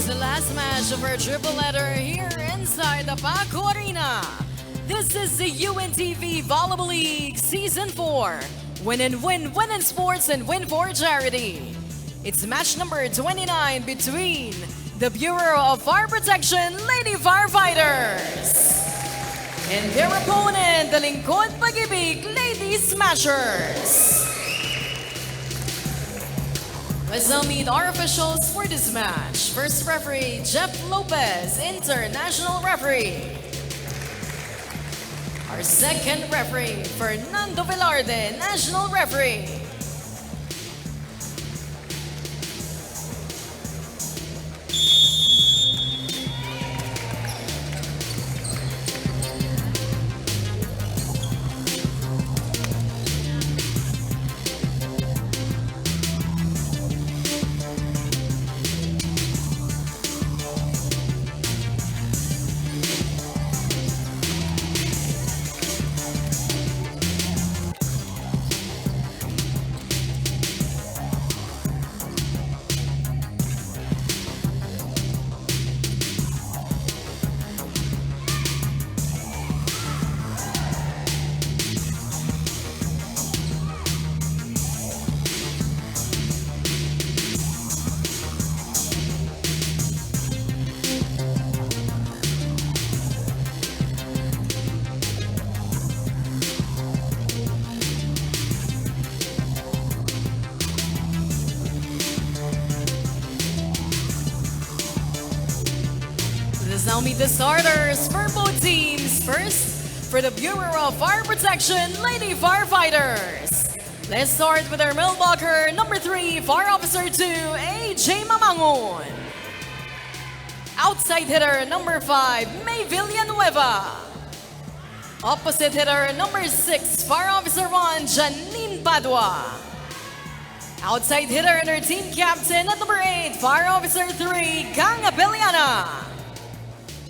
the last match of our triple header here inside the Paco Arena. This is the UNTV Volleyball League Season 4. Win and win, win in sports and win for charity. It's match number 29 between the Bureau of Fire Protection Lady Firefighters and their opponent, the Pag-IBIG Lady Smashers. Let's now meet our officials for this match. First referee, Jeff Lopez, international referee. Our second referee, Fernando Velarde, national referee. Let's now meet the starters for both teams. First, for the Bureau of Fire Protection Lady Firefighters. Let's start with our mailboxer, number 3, Fire Officer 2, AJ Mamangon. Outside hitter, number 5, May Villanueva. Opposite hitter, number 6, Fire Officer 1, Janine Padua. Outside hitter and her team captain at number 8, Fire Officer 3, Gang Apeliana.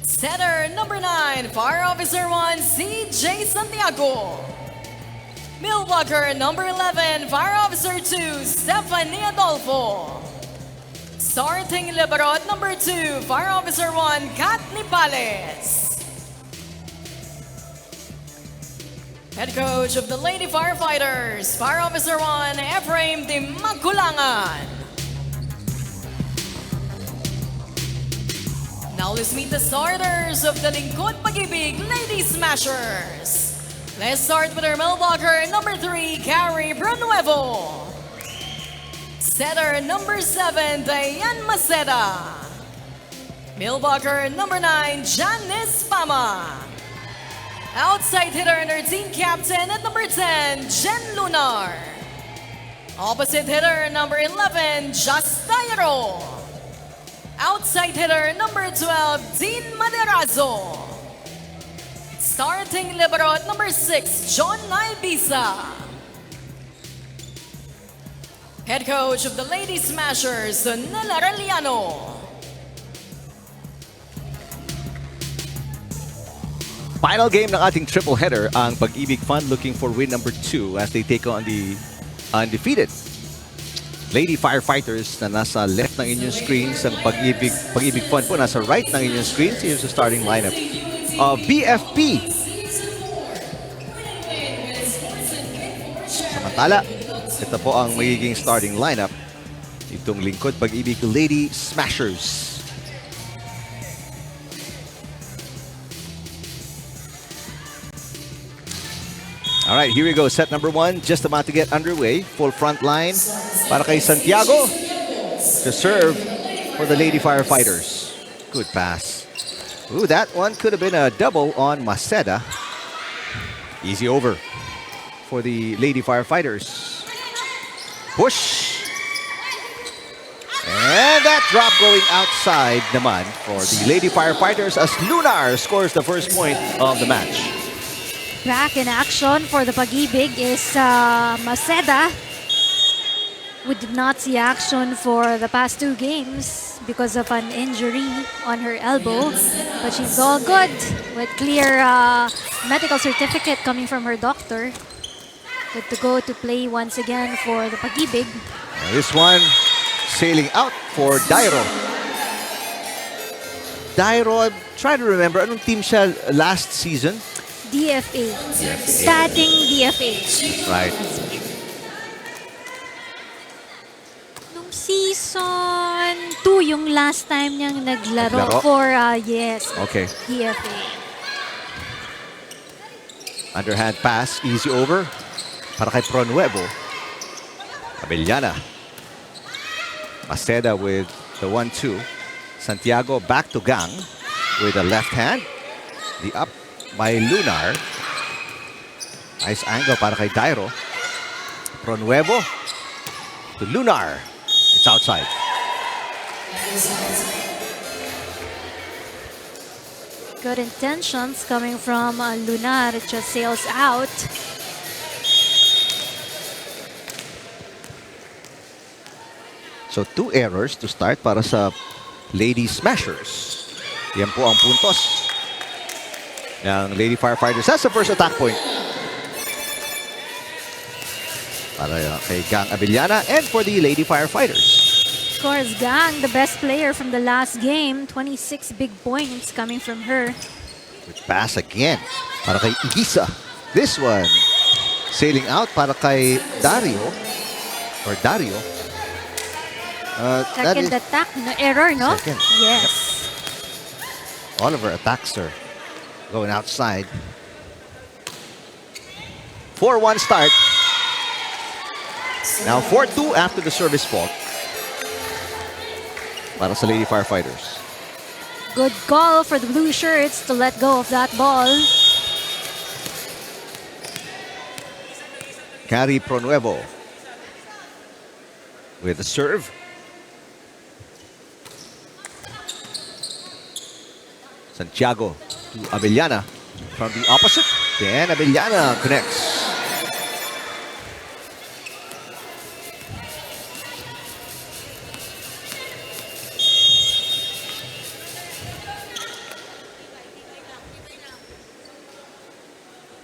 Setter number 9, Fire Officer 1, CJ Santiago. Mailboxer number 11, Fire Officer 2, Stephanie Adolfo. Starting libero at number 2, Fire Officer 1, Kat Nipales. Head coach of the Lady Firefighters, Fire Officer 1, Ephraim Di Magkulangan. Now let's meet the starters of the Pag-IBIG Lady Smashers. Let's start with our mailboxer number 3, Carrie Brunuevo. Setter number 7, Diane Maceda. Mailboxer number 9, Janice Pama. Outside hitter and her team captain at number 10, Jen Lunar. Opposite hitter number 11, Justayro. Outside hitter number 12, Dean Maderazo. Starting libero at number 6, John Naibisa. Head coach of the Lady Smashers, Nela Reliano. Final game ng ating triple header, ang Pag-IBIG Fund looking for win number 2 as they take on the undefeated Lady Firefighters na nasa left ng inyong screens. Ang Pag-IBIG Fund po nasa right ng inyong screens. Here's the starting lineup of BFP. Samantala, ito po ang magiging starting lineup itong lingkod Pag-IBIG Lady Smashers. All right, here we go. Set number 1, just about to get underway. Full front line para kay Santiago to serve for the Lady Firefighters. Good pass. Ooh, that one could have been a double on Maceda. Easy over for the Lady Firefighters. Push. And that drop going outside naman for the Lady Firefighters as Lunar scores the first point of the match. Back in action for the Pag-IBIG is Maceda. We did not see action for the past 2 games because of an injury on her elbow. But she's all good with clear medical certificate coming from her doctor. Good to go to play once again for the Pag-IBIG. This one sailing out for Dairo. Dairo, I'm trying to remember, anong team siya last season? DFA. Starting DFA. Right. Nung season 2, yung last time niyang naglaro Naglaro? for, yes, Okay. DFA. Underhand pass, easy over. Para kay Pronuevo. Abellana. Maceda with the 1-2. Santiago back to Gang with a left hand. The up by Lunar. Nice angle para kay Dairo. Pronuevo to Lunar. It's outside. Good intentions coming from Lunar. It just sails out. So 2 errors to start para sa Lady Smashers. Yan po ang puntos ng Lady Firefighters. That's the first attack point. Para kay Gang Abellana and for the Lady Firefighters. Of course, Gang, the best player from the last game. 26 big points coming from her. Good pass again para kay Igisa. This one sailing out para kay Dario. Or Dario. That Second is attack, no error, no? Second. Yes. Oliver attacks her. Going outside. 4-1 start. Now 4-2 after the service fault. Para sa Lady Firefighters. Good call for the blue shirts to let go of that ball. Cari Pronuevo with the serve. Santiago to Abellana from the opposite. Then Abellana connects.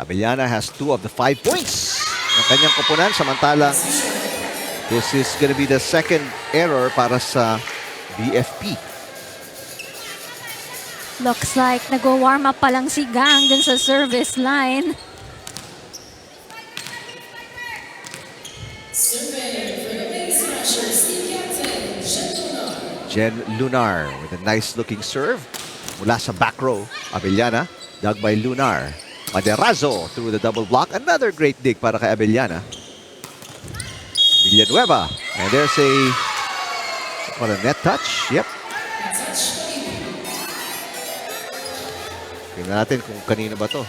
Abellana has 2 of the 5 points ng kanyang koponan. Samantala, this is going to be the second error para sa BFP. Looks like nag-warm up pa lang si Gang dun sa service line. Jen Lunar with a nice looking serve. Mula sa back row, Abellana, dug by Lunar. Maderazo through the double block. Another great dig para kay Abellana. Villanueva. And there's a net touch. Yep. Tingnan natin kung kanino ba to.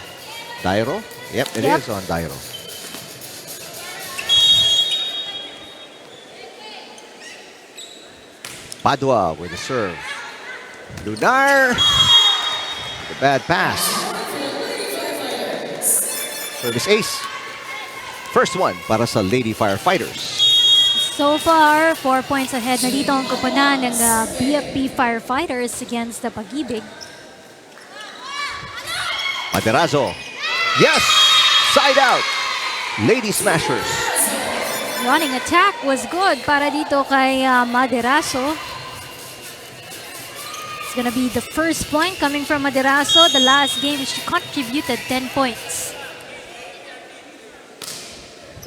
Dairo? Yep, it is on Dairo. Padua with the serve. Lunar. The bad pass. Service ace. First one para sa Lady Firefighters. So far, 4 points ahead na dito ang koponan ng BFP Firefighters against the Pag-IBIG. Maderazo. Yes! Side out. Lady Smashers. Running attack was good para dito kay Maderazo. It's gonna be the first point coming from Maderazo. The last game, she contributed 10 points.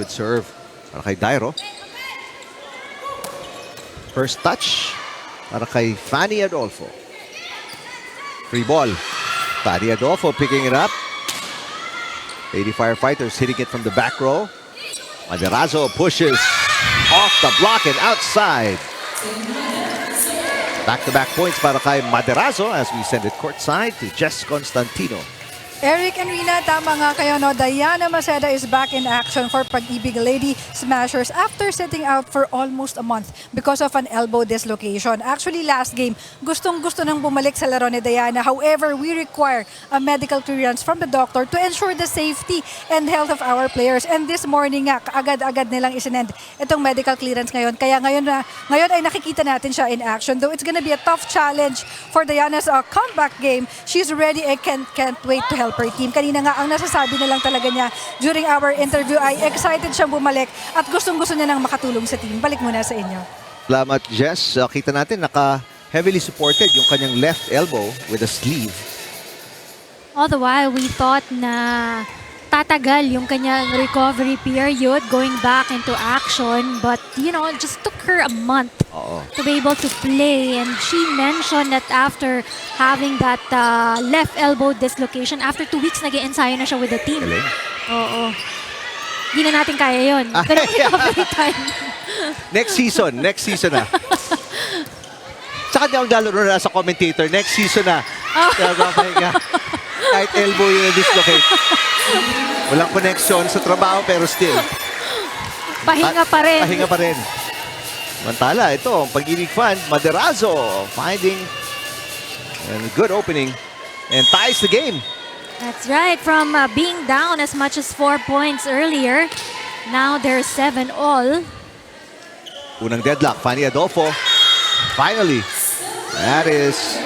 Good serve para kay Dairo. First touch para kay Fanny Adolfo. Free ball. Fanny Adolfo picking it up. Lady Firefighters hitting it from the back row. Maderazo pushes off the block and outside. Back-to-back points para kay Maderazo as we send it courtside to Jess Constantino. Eric and Rina, tama nga kayo, no? Diana Maceda is back in action for Pag-IBIG Lady Smashers after sitting out for almost a month because of an elbow dislocation. Actually, last game, gustong-gusto nang bumalik sa laro ni Diana. However, we require a medical clearance from the doctor to ensure the safety and health of our players. And this morning nga, agad-agad nilang isinend itong medical clearance ngayon. Kaya ngayon ay nakikita natin siya in action. Though it's gonna be a tough challenge for Diana's comeback game, she's ready and can't wait to help her team. Kanina nga, ang nasasabi na lang talaga niya during our interview ay excited siyang bumalik at gustong-gusto niya nang makatulong sa team. Balik muna sa inyo. Salamat, Jess. Kita natin heavily supported yung kanyang left elbow with a sleeve. All the while, we thought na tatagal yung kanyang recovery period going back into action. But, you know, it just took her a month Oo. to be able to play. And she mentioned that after having that left elbow dislocation, after 2 weeks, nag-i-ensayo na siya with the team. Galing. Oo. Hindi na natin kaya yun. Ganun recovery time. Next season na. Tsaka di ako lalo na sa commentator, next season na. Kaya papahinga. Kahit elbow yun na-dislocate. Walang connection sa trabaho pero still. Pahinga pa rin. Pahinga pa rin. Mantala, ito, ang Pag-IBIG fan, Maderazo finding a good opening and ties the game. That's right. From being down as much as 4 points earlier, now they're 7 all. Unang deadlock, Fanny Adolfo. Finally, that is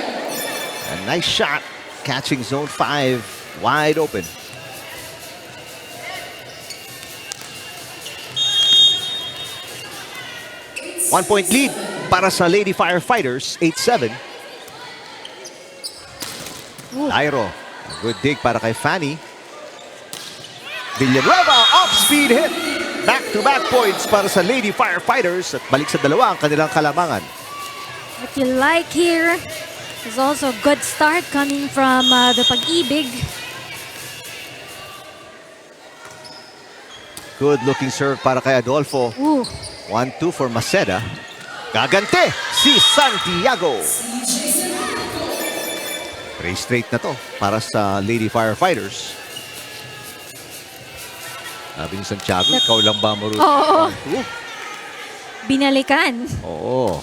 a nice shot. Catching zone 5 wide open. One-point lead para sa Lady Firefighters, 8-7. Lyro, a good dig para kay Fanny. Villanueva, off-speed hit. Back-to-back points para sa Lady Firefighters at balik sa dalawa ang kanilang kalamangan. What you like here is also a good start coming from the Pag-IBIG. Good looking serve para kay Adolfo. Ooh. 1-2 for Maceda. Gagante si Santiago. 3 straight na to para sa Lady Firefighters. Sabi ni Santiago, ikaw lang ba marunong? Oo. Binalikan. Oo.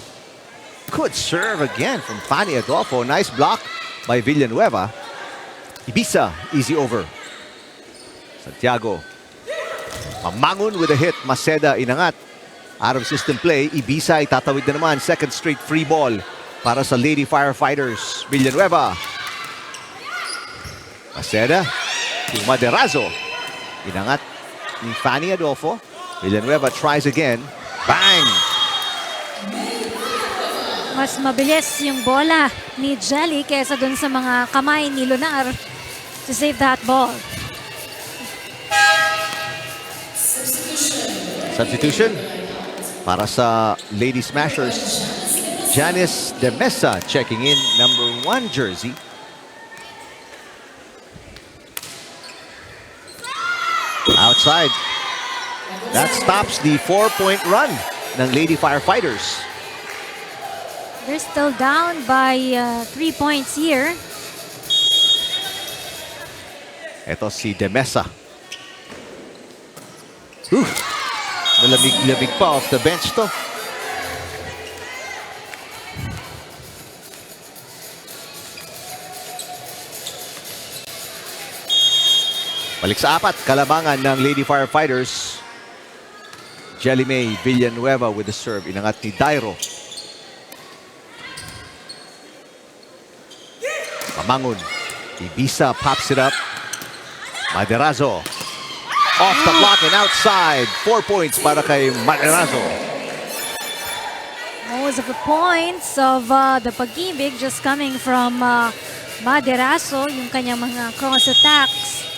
Good serve again from Fanny Adolfo. Nice block by Villanueva. Ibiza, easy over. Santiago. Mamangon with a hit. Maceda inangat. Out of system play. Ibiza itatawid na naman. Second straight free ball para sa Lady Firefighters. Villanueva. Maceda. Yung Maderazo. Inangat ni Fanny Adolfo. Villanueva tries again. Bang! Mas mabilis yung bola ni Jelly kesa dun sa mga kamay ni Lunar to save that ball. Substitution para sa Lady Smashers. Janice De Mesa checking in, number 1 jersey. Outside. That stops the 4-point run ng Lady Firefighters. They're still down by 3 points here. Ito si De Mesa. Malamig-lamig pa off the bench to. Balik sa 4, kalabangan ng Lady Firefighters. Jelly May Villanueva with the serve. Inangat ni Dairo. Mamangon. Ibiza pops it up. Maderazo. Off the block and outside. 4 points para kay Maderazo. Most of the points of the Pag-IBIG just coming from Maderazo, yung kanyang mga cross attacks.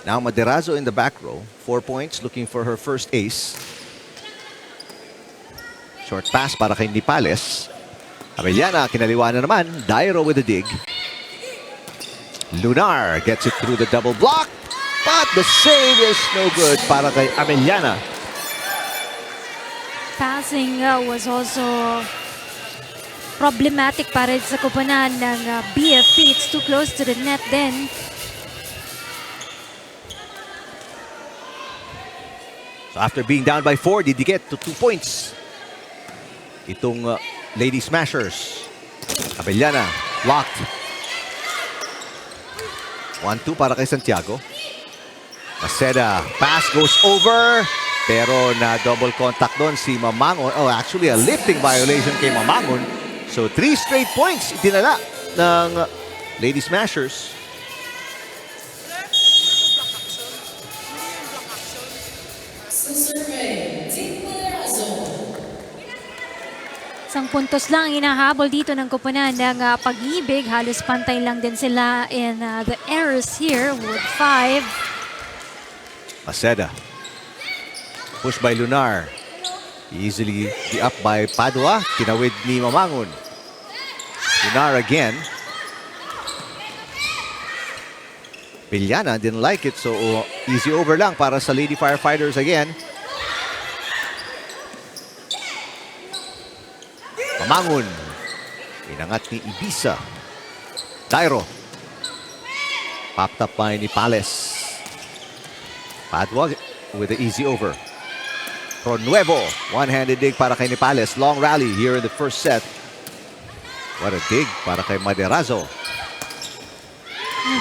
Now Maderazo in the back row. 4 points, looking for her first ace. Short pass para kay Nipales. Abellana, kinaliwa na naman. Dairo with the dig. Lunar gets it through the double block. But the save is no good para kay Abellana. Passing was also problematic para sa koponan ng BFP. It's too close to the net then. So after being down by 4, did they get to 2 points? Itong Lady Smashers. Abellana, blocked. 1-2 para kay Santiago. Maceda, pass goes over. Pero na double contact doon si Mamangon. Oh, actually a lifting violation kay Mamangon. So 3 straight points itinala ng Lady Smashers. Isang puntos lang inahabol dito ng koponan ng Pag-IBIG. Halos pantay lang din sila in the errors here with 5. Maceda. Push by Lunar. Easily be up by Padua. Tinawid ni Mamangon. Lunar again. Villana didn't like it, so easy over lang para sa Lady Firefighters again. Mamangon. Inangat ni Ibiza. Dairo. Popped up by ni Pales. Padua with the easy over. Pronuevo. One-handed dig para kay Nipales. Long rally here in the first set. What a dig para kay Maderazo.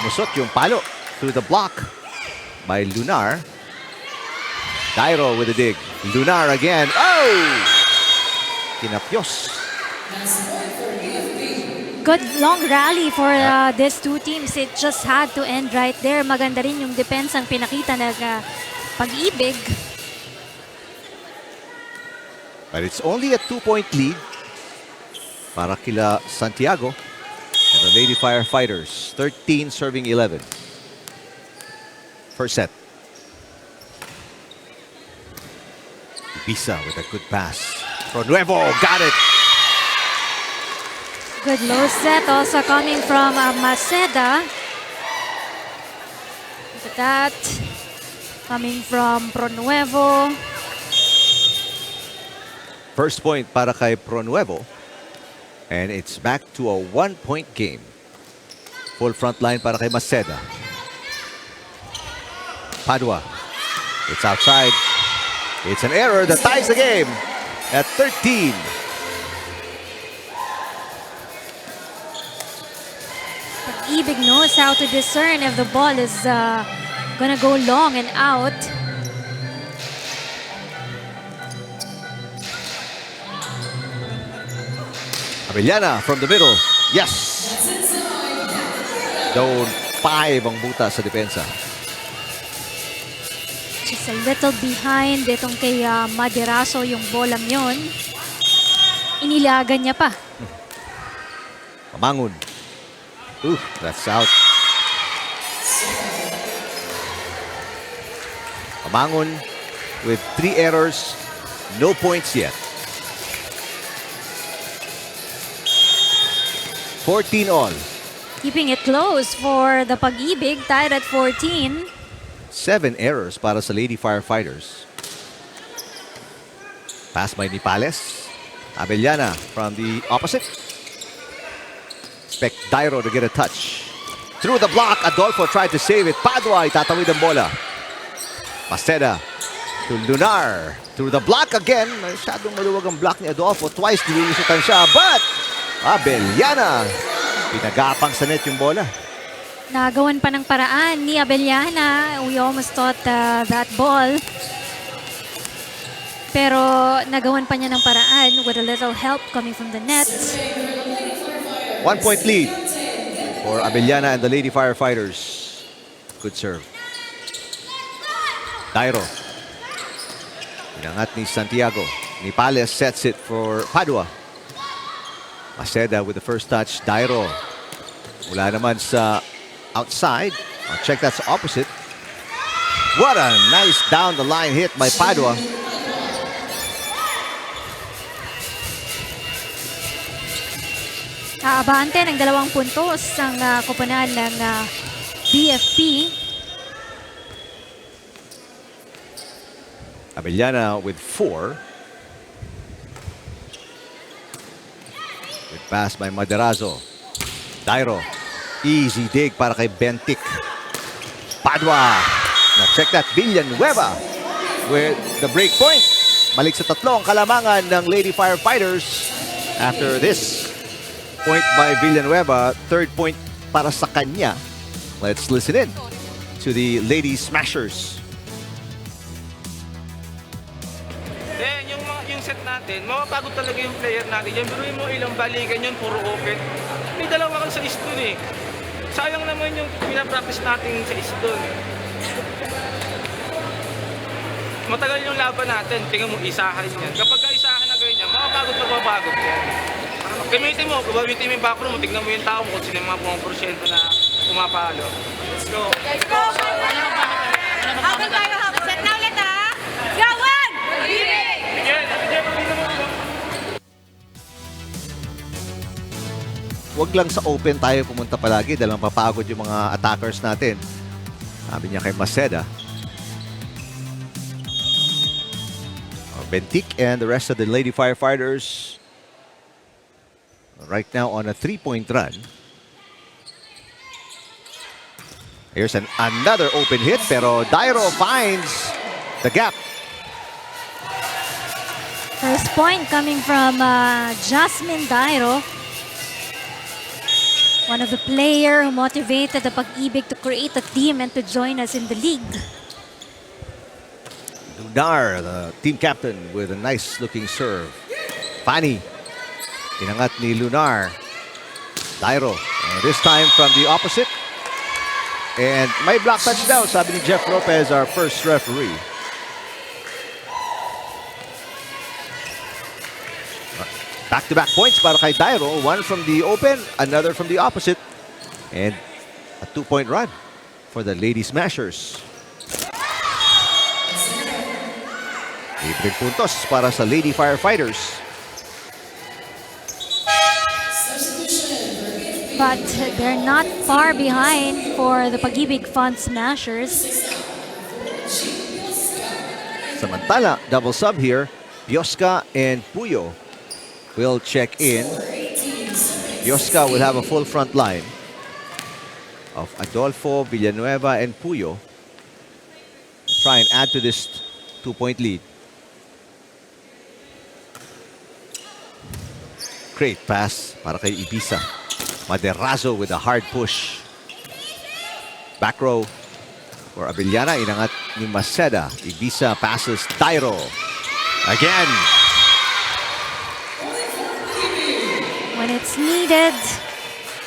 Musot yung palo through the block by Lunar. Dairo with a dig. Lunar again. Oh! Kinapyos. Good long rally for these two teams. It just had to end right there. Maganda rin yung depensang pinakita ng Pag-IBIG. But it's only a 2-point lead para kila Santiago and the Lady Firefighters. 13 serving 11. First set. Ibiza with a good pass. Pronuevo got it. Good low set also coming from Maceda. Look at that. Coming from Pronuevo. First point para kay Pronuevo. And it's back to a 1-point game. Full front line para kay Maceda. Padua. It's outside. It's an error that ties the game at 13. Pag-IBIG knows how to discern if the ball is gonna go long and out. Abellana from the middle. Yes! Zone 5 ang buta sa depensa. Just a little behind itong kay Maderazo yung bolang yon. Inilagan niya pa. Mamangon. Ooh, that's out. Mamangon with 3 errors. No points yet. 14 all. Keeping it close for the Pag-IBIG, tied at 14. 7 errors para sa Lady Firefighters. Pass by Nipales. Abellana from the opposite. Expect Dairo to get a touch. Through the block, Adolfo tried to save it. Padua itatawid ang bola. Maceda to Lunar. Through the block again. Masyadong maluwag ang block ni Adolfo. Twice nililisutan siya, but Abellana. Pinagapang sa net yung bola. Nagawan pa ng paraan ni Abellana. We almost thought that ball. Pero nagawan pa niya ng paraan with a little help coming from the net. 1-point lead for Abellana and the Lady Firefighters. Good serve. Dairo. Inangat ni Santiago. Nipales sets it for Padua. Maceda with the first touch. Dairo. Mula naman sa outside. I'll check that's opposite. What a nice down the line hit by Padua. Aabante ng 2 puntos ang koponan ng BFP. Abellana with 4. Good pass by Maderazo. Dairo. Easy dig para kay Bentic. Padua. Now check that. Villanueva with the break point. Balik sa 3 ang kalamangan ng Lady Firefighters. After this point by Villanueva, 3rd point para sa kanya. Let's listen in to the Lady Smashers. Then, yung set natin, mapapagod talaga yung player natin. Yan, biruin mo ilang balikan yun, puro open. May dalawa kang sa isdun eh. Sayang naman yung pinapractice natin sa isdun. Matagal yung laban natin, tingnan mo isahan yan. Kapag isahan na ganyan, mapapagod yan. Gamitin mo yung backroom mo, tignan mo yung tao mo kung sino yung mga porsyento na pumapalo. Let's go! Let's go! Habang tayo, habang. Set na ulit ha! Go, one! Pag-ibig! Huwag lang sa open tayo pumunta palagi dahil mapapagod yung mga attackers natin. Sabi niya kay Maceda. Bentik and the rest of the Lady Firefighters right now on a 3-point run. Here's another open hit, pero Dairo finds the gap. First point coming from Jasmine Dairo. One of the player who motivated the Pag-IBIG to create a team and to join us in the league. Lunar, the team captain, with a nice looking serve. Fanny, inangat ni Lunar. Dairo, this time from the opposite. And may block touchdown, sabi ni Jeff Lopez, our first referee. Back-to-back points para kay Dairo. One from the open, another from the opposite. And a 2-point run for the Lady Smashers. Libreng puntos para sa Lady Firefighters. But they're not far behind for the Pag-IBIG Fund Smashers. Samantala, double sub here. Bioska and Puyo will check in. Bioska will have a full front line of Adolfo, Villanueva, and Puyo. Try and add to this 2-point lead. Great pass para kay Ibiza. Maderazo with a hard push. Back row for Abellana. Inangat ni Maceda. Ibiza passes Dairo. Again. When it's needed,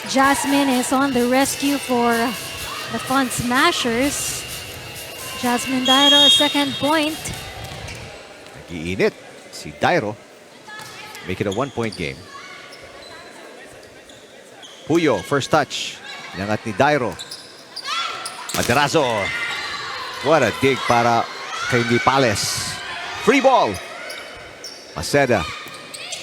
Jasmine is on the rescue for the Fund Smashers. Jasmine Dairo, second point. Nag-iinit si Dairo. Make it a 1-point game. Puyo, first touch. Inangat ni Dairo. Maderazo. What a dig para kay Nipales. Free ball. Maceda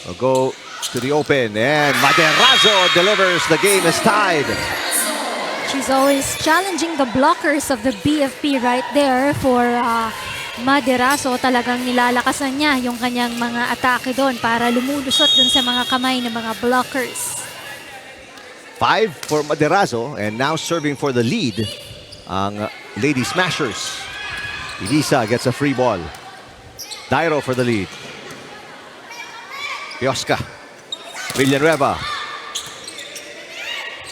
will go to the open. And Maderazo delivers. The game is tied. She's always challenging the blockers of the BFP right there for Maderazo. Talagang nilalakasan niya yung kanyang mga atake doon para lumulusot dun sa mga kamay ng mga blockers. 5 for Maderazo, and now serving for the lead ang Lady Smashers. Ibiza gets a free ball. Dairo for the lead. Bioska. Villanueva.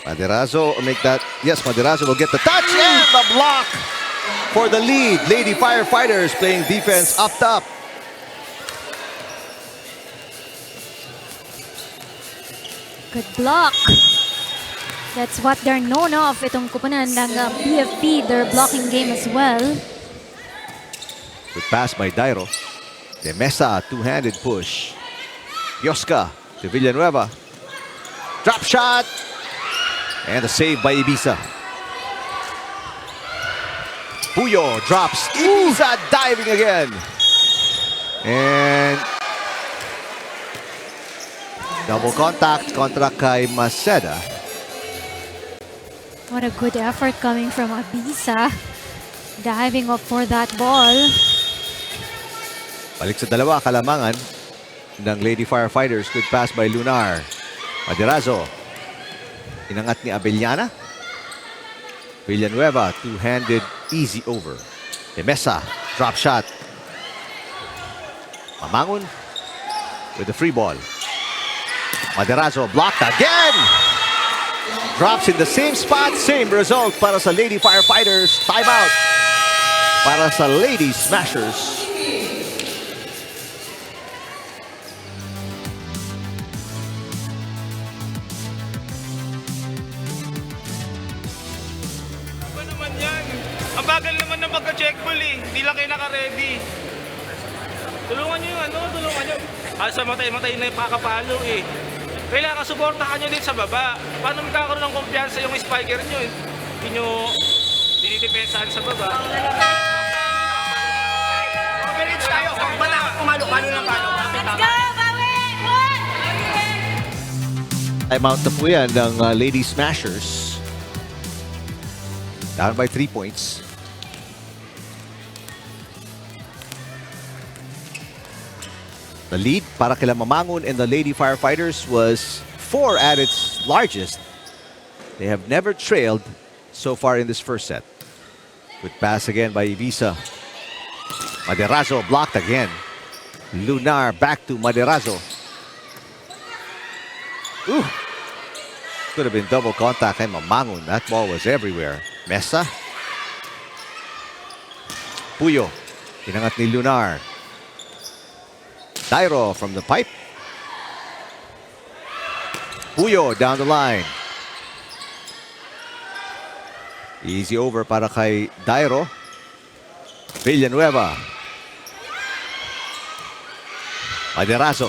Maderazo will make that. Yes, Maderazo will get the touch and the block for the lead. Lady Firefighters playing defense up top. Good block. That's what they're known of. Itong kupunan ng BFP, their blocking game as well. Good pass by Dairo. De Mesa, two-handed push. Bioska to Villanueva. Drop shot. And a save by Ibiza. Puyo drops. Ibiza diving again. And double contact kontra kay Maceda. What a good effort coming from Ibiza. Diving up for that ball. Balik sa dalawa, kalamangan ng Lady Firefighters. Good pass by Lunar. Maderazo. Inangat ni Abellana. Villanueva, two-handed easy over. De Mesa, drop shot. Mamangon with the free ball. Maderazo blocked again. Drops in the same spot, same result para sa Lady Firefighters. Timeout para sa Lady Smashers. Ano naman yan? Ang bagal naman ng pagka-check ball eh. Hindi lang kayo naka-ready. Tulungan nyo yung tulungan nyo. Sa matay-matay na yung pakapalo eh. Kailangan suportahan nyo din sa baba. Paano magkakaroon ng kumpiyansa yung spiker nyo? Hindi nyo dinidepensahan sa baba. Conference tayo. Palo ng palo. Let's go, bawi! Timeout na po yan ng Lady Smashers. Down by 3 points. The lead para kila Mamangon and the Lady Firefighters was 4 at its largest. They have never trailed so far in this first set. Good pass again by Ibiza. Maderazo blocked again. Lunar back to Maderazo. Ooh. Could have been double contact kay Mamangon. That ball was everywhere. Mesa. Puyo. Inangat ni Lunar. Dairo from the pipe. Puyo down the line. Easy over para kay Dairo. Villanueva. Maderazo.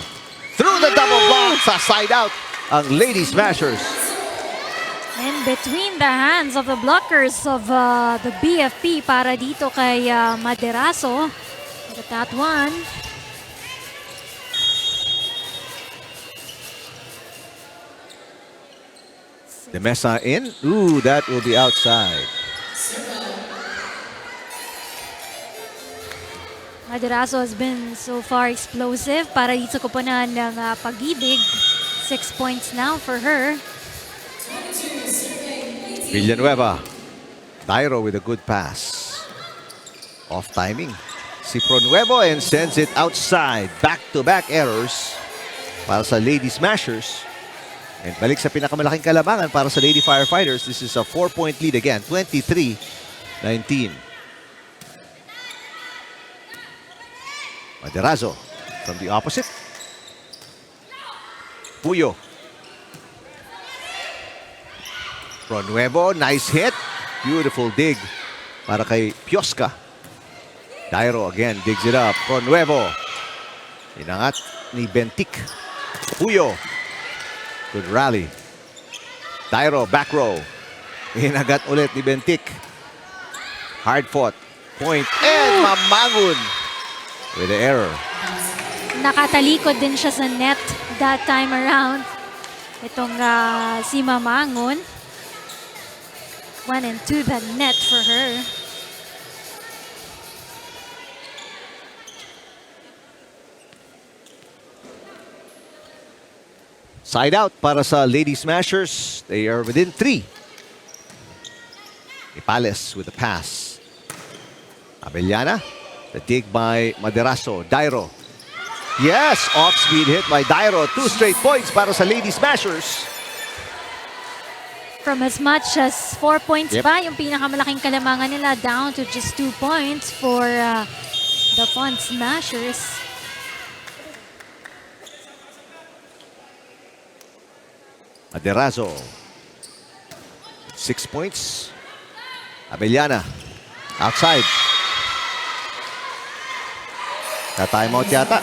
Through the double block sa side out ang Lady Smashers. And between the hands of the blockers of the BFP para dito kay Maderazo. Look at that one. The Mesa in. Ooh, that will be outside. Maderazo has been so far explosive para dito sa koponan ng Pag-IBIG. 6 points now for her. Villanueva. Dairo with a good pass. Off timing. Si Pronuevo and sends it outside. Back-to-back errors para sa Lady Smashers. And balik sa pinakamalaking kalamangan para sa Lady Firefighters. This is a 4-point lead again. 23-19. Maderazo from the opposite. Puyo. Pronuevo, nice hit. Beautiful dig para kay Piosca. Dairo again digs it up. Pronuevo. Inangat ni Bentik. Puyo. Good rally. Dairo, back row. Inagat ulit ni Bentik. Hard fought. Point. And Mamangon with the error. Nakatalikod din siya sa net that time around. Itong si Mamangon. 1 and 2 the net for her. Side out para sa Lady Smashers. They are within 3. Ipales with the pass. Abellana. The dig by Maderazo. Dairo. Yes, off-speed hit by Dairo. 2 straight points para sa Lady Smashers. From as much as 4 points Yep. pa, yung pinakamalaking kalamangan nila down to just 2 points for the Fun Smashers. Maderazo. 6 points. Abellana. Outside. Ta-timeout yata.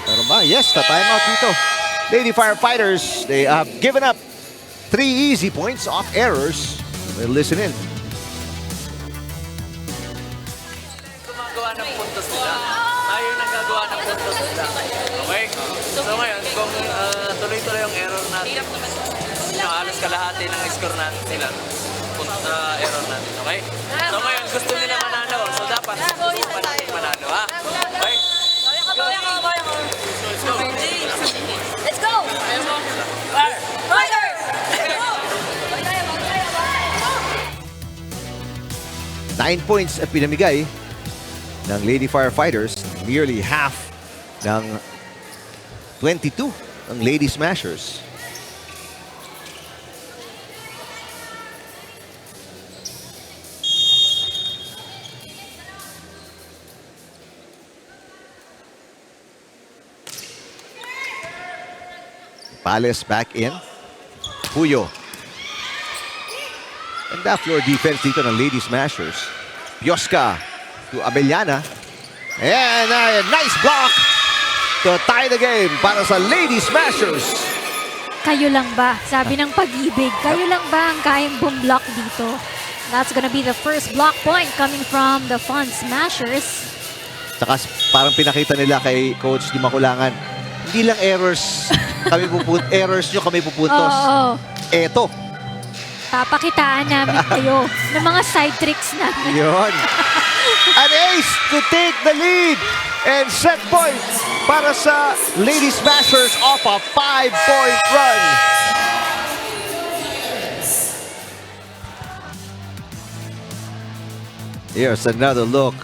Pero ba? Yes, ta-timeout dito. Lady Firefighters, they have given up 3 easy points off errors. We'll listen in. Gumagawa ng puntos nila. Tayo nagagawa ng puntos nila. Okay? So ngayon, kung tuloy-tuloy yung error natin, halos kalahati ng score natin sila. Error natin, okay? So ngayon, gusto nila manalo. So dapat, gusto pa natin manalo, ha? Okay? Let's go! Fighters! 9 points at pinamigay ng Lady Firefighters. Nearly half ng 22 ng Lady Smashers. Pales back in. Puyo. And that floor defense dito ng Lady Smashers. Piosca to Abellana. And a nice block to tie the game para sa Lady Smashers. kayo lang ba? Sabi ng Pag-IBIG, kayo lang ba ang kayang bumlock dito? That's gonna be the first block point coming from the Fun Smashers. Saka parang pinakita nila kay Coach Di Makulangan, hindi lang errors errors nyo kami pupuntos. Oo. Eto. Papakitaan namin kayo ng mga side tricks namin. Yun. An ace to take the lead and set points para sa Lady Smashers off a 5-point run. Here's another look.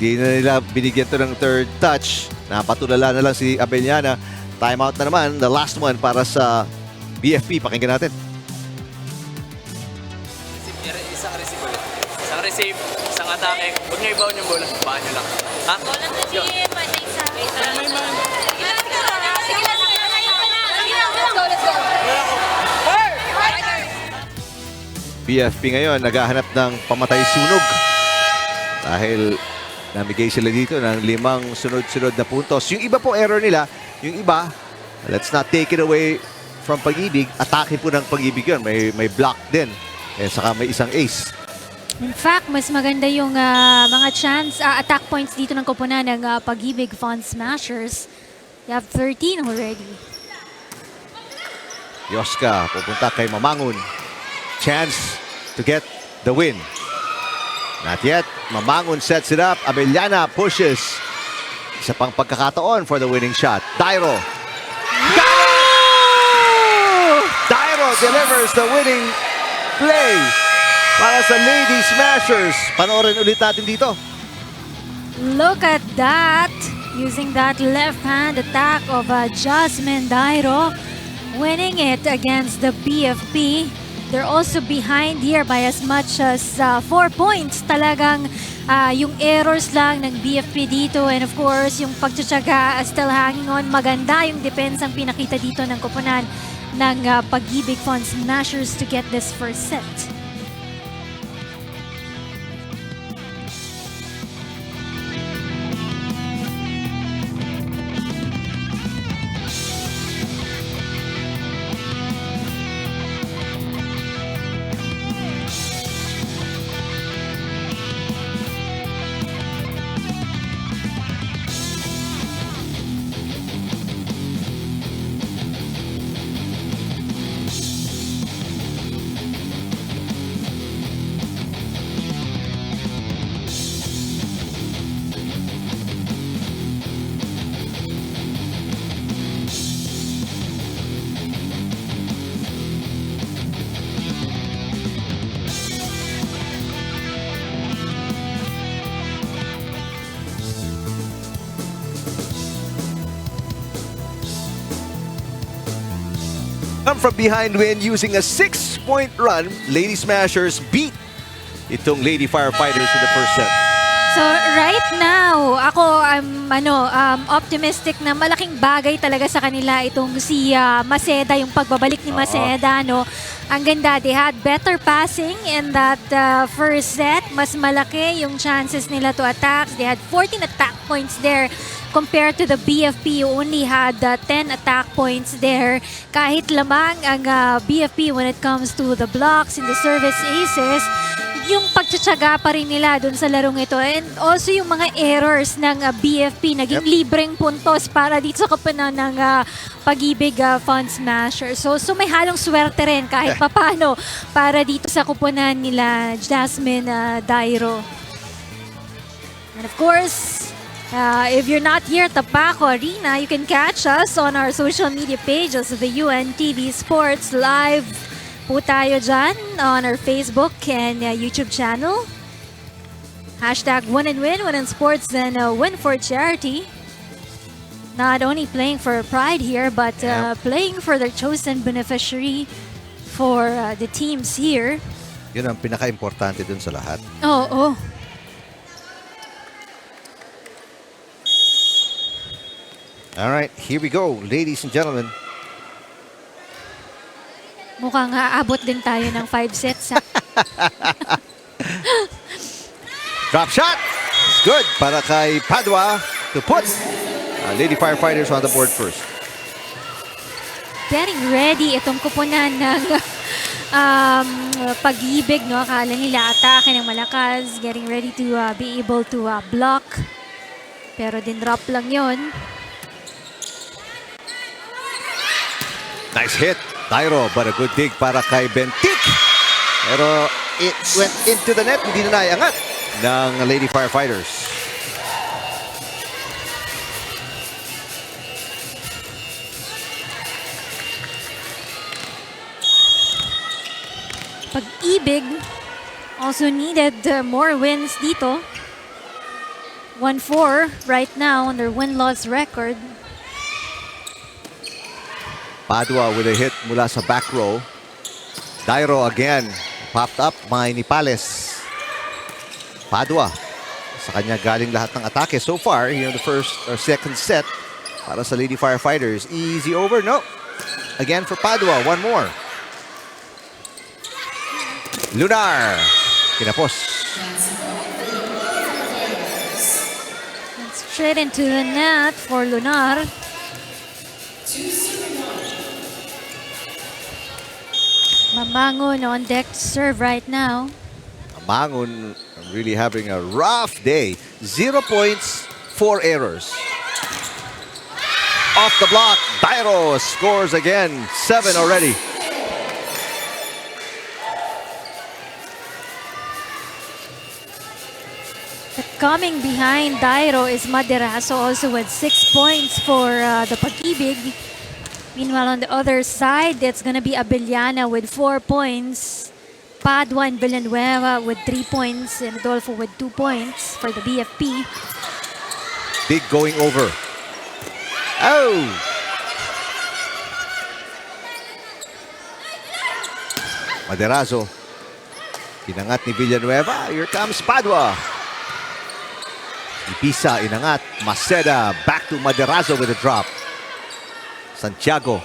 Hindi na nila binigyan to ng third touch. Napatulala na lang si Abellana. Timeout na naman. The last one para sa BFP. Pakinggan natin. Isang receive ulit. Isang receive, isang atake. Huwag nyo ibaon yung bola. Baan nyo lang. Ha? Bola na si Vanessa. BFP ngayon naghahanap ng pamatay sunog. Dahil namigay sila dito ng 5 sunod-sunod na puntos. Yung iba po error nila. Yung iba, let's not take it away from Pag-IBIG. Atake po ng Pag-IBIG yun. May block din. Eh, saka may isang ace. In fact, mas maganda yung mga attack points dito ng koponan ng Pag-IBIG Fun Smashers. They have 13 already. Yoska pupunta kay Mamangun. Chance to get the win. Not yet. Mamangun sets it up. Abellana pushes. Isa pang pagkakataon for the winning shot. Dairo. Got it! Dairo delivers the winning play para sa Lady Smashers. Panoorin ulit natin dito. Look at that. Using that left-hand attack of Jasmine Dairo. Winning it against the BFP. They're also behind here by as much as 4 points. Talagang yung errors lang ng BFP dito. And of course, yung pagtsatsaga still hanging on. Maganda yung defense ang pinakita dito ng koponan ng Pag-IBIG Fun Smashers to get this first set. Come from behind win using a 6-point run. Lady Smashers beat itong Lady Firefighters in the first set. So right now, I'm optimistic na malaking bagay talaga sa kanila itong si Maceda, yung pagbabalik ni Maceda, no. Ang ganda, they had better passing in that first set. Mas malaki yung chances nila to attack. They had 14 attack points there compared to the BFP who only had 10 attack points there. Kahit lamang ang BFP when it comes to the blocks and the service aces, yung pagtsatsaga pa rin nila dun sa larong ito. And also yung mga errors ng BFP, naging libreng puntos para dito sa koponan ng Pag-IBIG Fun Smashers. So may halong swerte rin kahit papano para dito sa koponan nila Jasmine Dairo. And of course, if you're not here at the Paco Arena, you can catch us on our social media pages of the UNTV Sports live po tayo dyan on our Facebook and YouTube channel. Hashtag Win and Win, Win in Sports, and Win for Charity. Not only playing for pride here, but playing for their chosen beneficiary for the teams here. Yun ang pinaka-importante dun sa lahat. Oo. Alright, here we go, ladies and gentlemen. Mukhang aabot din tayo ng 5 sets. Drop shot. It's good para kay Padua to put Lady Firefighters on the board first. getting ready itong kupunan ng Pag-IBIG, no? Akala nila atake ng malakas, getting ready to be able to block. Pero din-drop lang yon. Nice hit, Dairo, but a good dig para kay Bentik. Pero it went into the net, hindi na naiangat ng Lady Firefighters. Pag-IBIG also needed more wins dito. 1-4 right now on their win-loss record. Padua with a hit mula sa back row. Dairo again, popped up by Nipales. Padua, sa kanya galing lahat ng atake so far here in the first or second set para sa Lady Firefighters. Easy over, no. Again for Padua, one more. Lunar, kinapos. And straight into the net for Lunar. Mamangon on deck to serve right now. Mangun really having a rough day. 0 points, 4 errors. Off the block, Dairo scores again. 7 already. But coming behind Dairo is Maderaso, also with 6 points for the Pag-IBIG. Meanwhile, on the other side, it's going to be Abellana with 4 points. Padua and Villanueva with 3 points. And Adolfo with 2 points for the BFP. Big going over. Oh! Maderazo. Inangat ni Villanueva. Here comes Padua. Ipisa, inangat. Maceda back to Maderazo with a drop. Santiago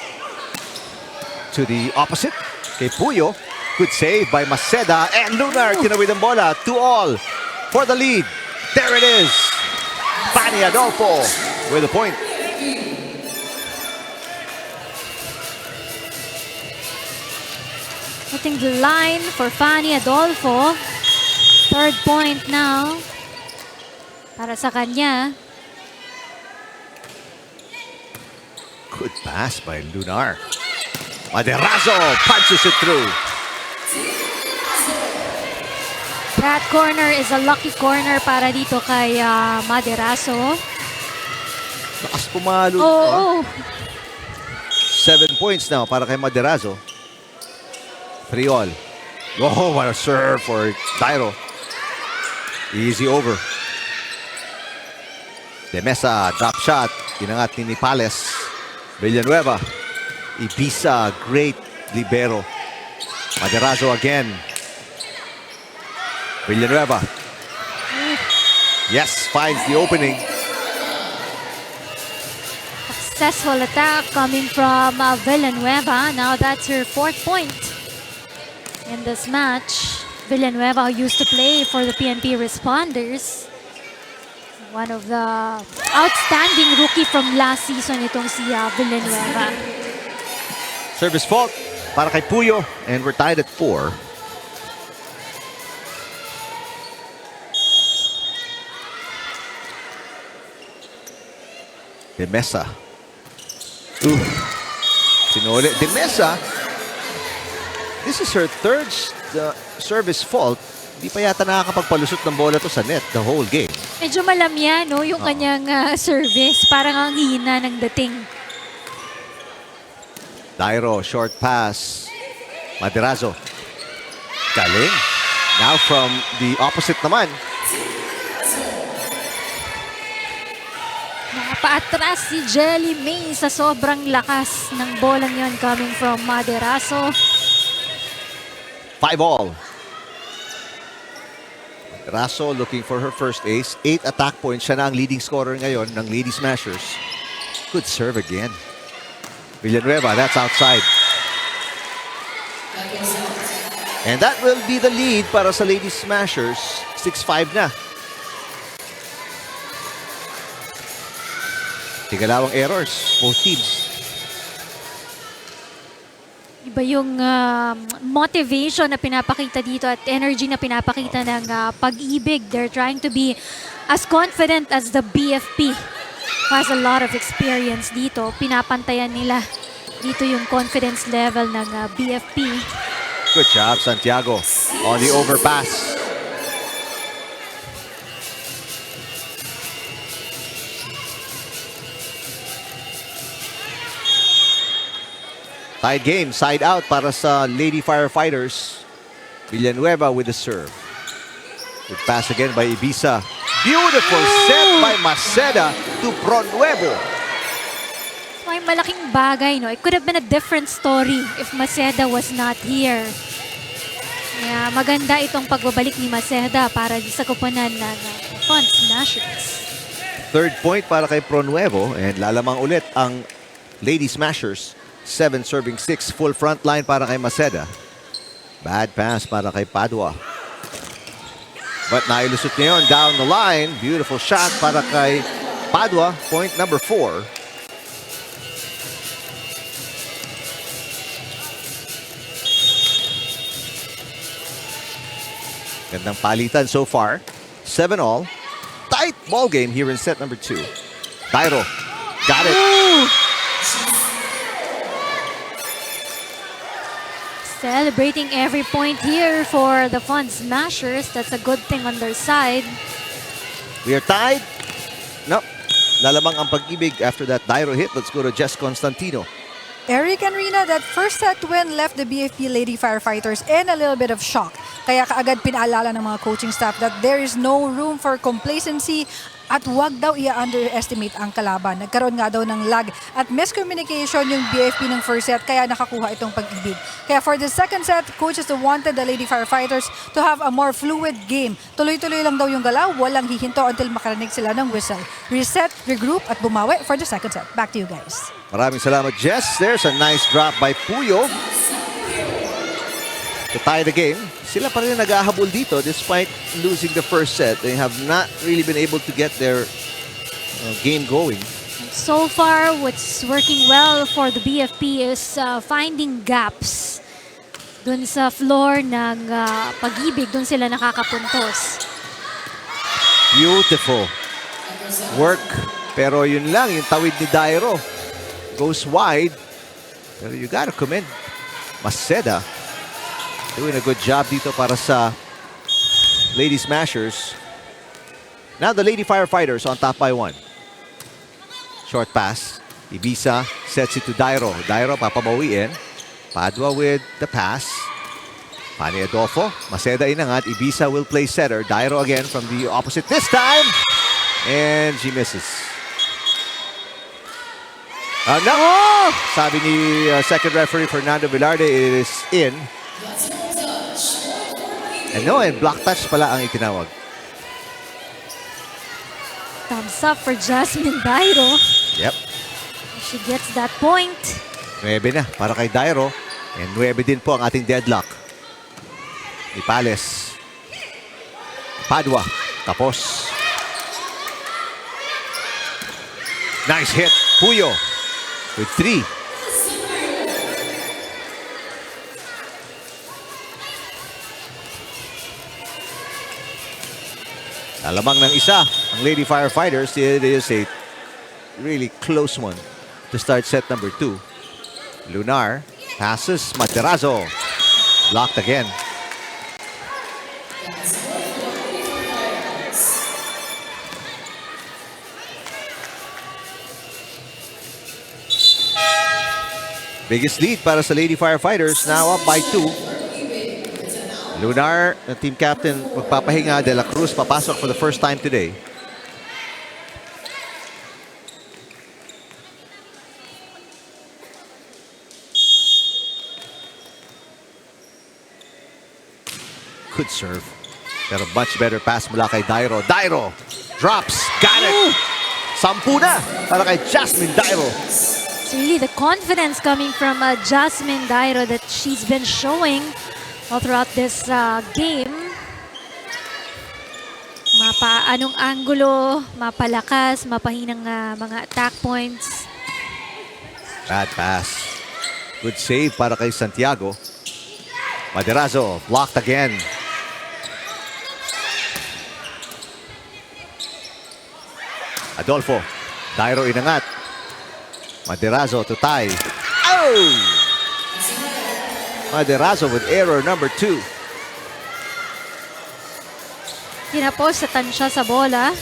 to the opposite. Kay Puyo. Good save by Maceda. And Lunar tinawid ang bola. 2-all for the lead. There it is. Fanny Adolfo with a point. Hitting the line for Fanny Adolfo. 3rd point now para sa kanya. Good pass by Lunar. Maderazo punches it through. That corner is a lucky corner para dito kay Maderaso. Lakas pumalo. Oo. 7 points now para kay Maderazo. 3-all. Oh, what a serve for Dairo. Easy over. De Mesa, drop shot. Inangat ni Nipales. Villanueva. Ibiza, great libero. Maderazo again. Villanueva. Yes, finds the opening. Successful attack coming from Villanueva. Now that's her 4th point in this match. Villanueva, who used to play for the PNP Responders. One of the outstanding rookie from last season itong si Villanueva. Service fault para kay Puyo. And we're tied at 4. De Mesa. Sinuli. De Mesa. This is her 3rd service fault. Di pa yata nakakapagpalusot ng bola to sa net the whole game. Medyo malamya, no? Yung kanyang service. Parang ang hina ng dating. Dairo, short pass. Maderazo. Galing. Now from the opposite naman. Nakapaatras si Jelly May sa sobrang lakas ng bolang yon coming from Maderaso. 5-all. Maderazo looking for her first ace. 8 attack points. Siya na ang leading scorer ngayon ng Lady Smashers. Good serve again. Villanueva, that's outside. And that will be the lead para sa Lady Smashers. 6-5 na. Tigalawang errors, both teams. Iba yung motivation na pinapakita dito at energy na pinapakita ng Pag-IBIG. They're trying to be as confident as the BFP, who has a lot of experience dito. Pinapantayan nila dito yung confidence level ng BFP. Good job, Santiago, on the overpass. Tied game, side out para sa Lady Firefighters. Villanueva with the serve. Good pass again by Ibiza. Beautiful set by Maceda to Pronuevo. May malaking bagay, no? It could have been a different story if Maceda was not here. Kaya maganda itong pagbabalik ni Maceda para sa kupunan ng Fun Smashers. Third point para kay Pronuevo and lalamang ulit ang Lady Smashers. 7 serving 6, full front line para kay Maceda. Bad pass para kay Padua. But nailusot niya yun down the line. Beautiful shot para kay Padua. Point number 4. Gandang palitan so far. 7-all. Tight ball game here in set number 2. Dairo. Got it. Celebrating every point here for the Fun Smashers. That's a good thing on their side. We are tied. No. Lalamang ang Pag-IBIG after that Dairo hit. Let's go to Jess Constantino. Eric and Rina, that first set win left the BFP Lady Firefighters in a little bit of shock. Kaya kaagad pinaalala ng mga coaching staff that there is no room for complacency at wag daw i-underestimate ang kalaban. Nagkaroon nga daw ng lag at miscommunication yung BFP ng first set kaya nakakuha itong Pag-IBIG. Kaya for the second set, coaches wanted the Lady Firefighters to have a more fluid game. Tuloy-tuloy lang daw yung galaw, walang hihinto until makarinig sila ng whistle. Reset, regroup at bumawi for the second set. Back to you guys. Maraming salamat, Jess. There's a nice drop by Puyo to tie the game. Sila pa rin nag-ahabol dito despite losing the first set. They have not really been able to get their game going. So far, what's working well for the BFP is finding gaps dun sa floor ng Pag-IBIG. Dun sila nakakapuntos. Beautiful work. Pero yun lang, yung tawid ni Dairo goes wide. Pero you gotta commend Maceda. Doing a good job dito para sa Lady Smashers. Now the Lady Firefighters on top by 1. Short pass. Ibiza sets it to Dairo. Dairo papabawiin. Padua with the pass. Pani Adolfo. Maceda inangat. Ibiza will play setter. Dairo again from the opposite this time. And she misses. No! Sabi ni second referee Fernando Velarde, it is in. And no, and block touch pala ang itinawag. Thumbs up for Jasmine Dairo. Yep. She gets that point. 9 na para kay Dairo. And 9 din po ang ating deadlock. Ipales. Padua. Tapos. Nice hit. Puyo with 3. Alamang ng isa, ang Lady Firefighters. It is a really close one to start set number 2. Lunar passes Materazo. Blocked again. Biggest lead para sa Lady Firefighters, now up by 2. Lunar, the team captain, magpapahinga. De La Cruz papasok for the first time today. Good serve. Pero much better pass mula kay Dairo. Dairo drops. Got it. 10 na para kay Jasmine Dairo. It's really the confidence coming from Jasmine Dairo that she's been showing all throughout this game. Anong angulo, mapalakas, mapahinang mga attack points. Bad pass. Good save para kay Santiago. Maderazo blocked again. Adolfo. Dairo inangat. Maderazo to tie. Oh! Maderazo with error number 2. Tinapos sa tansya sa bola.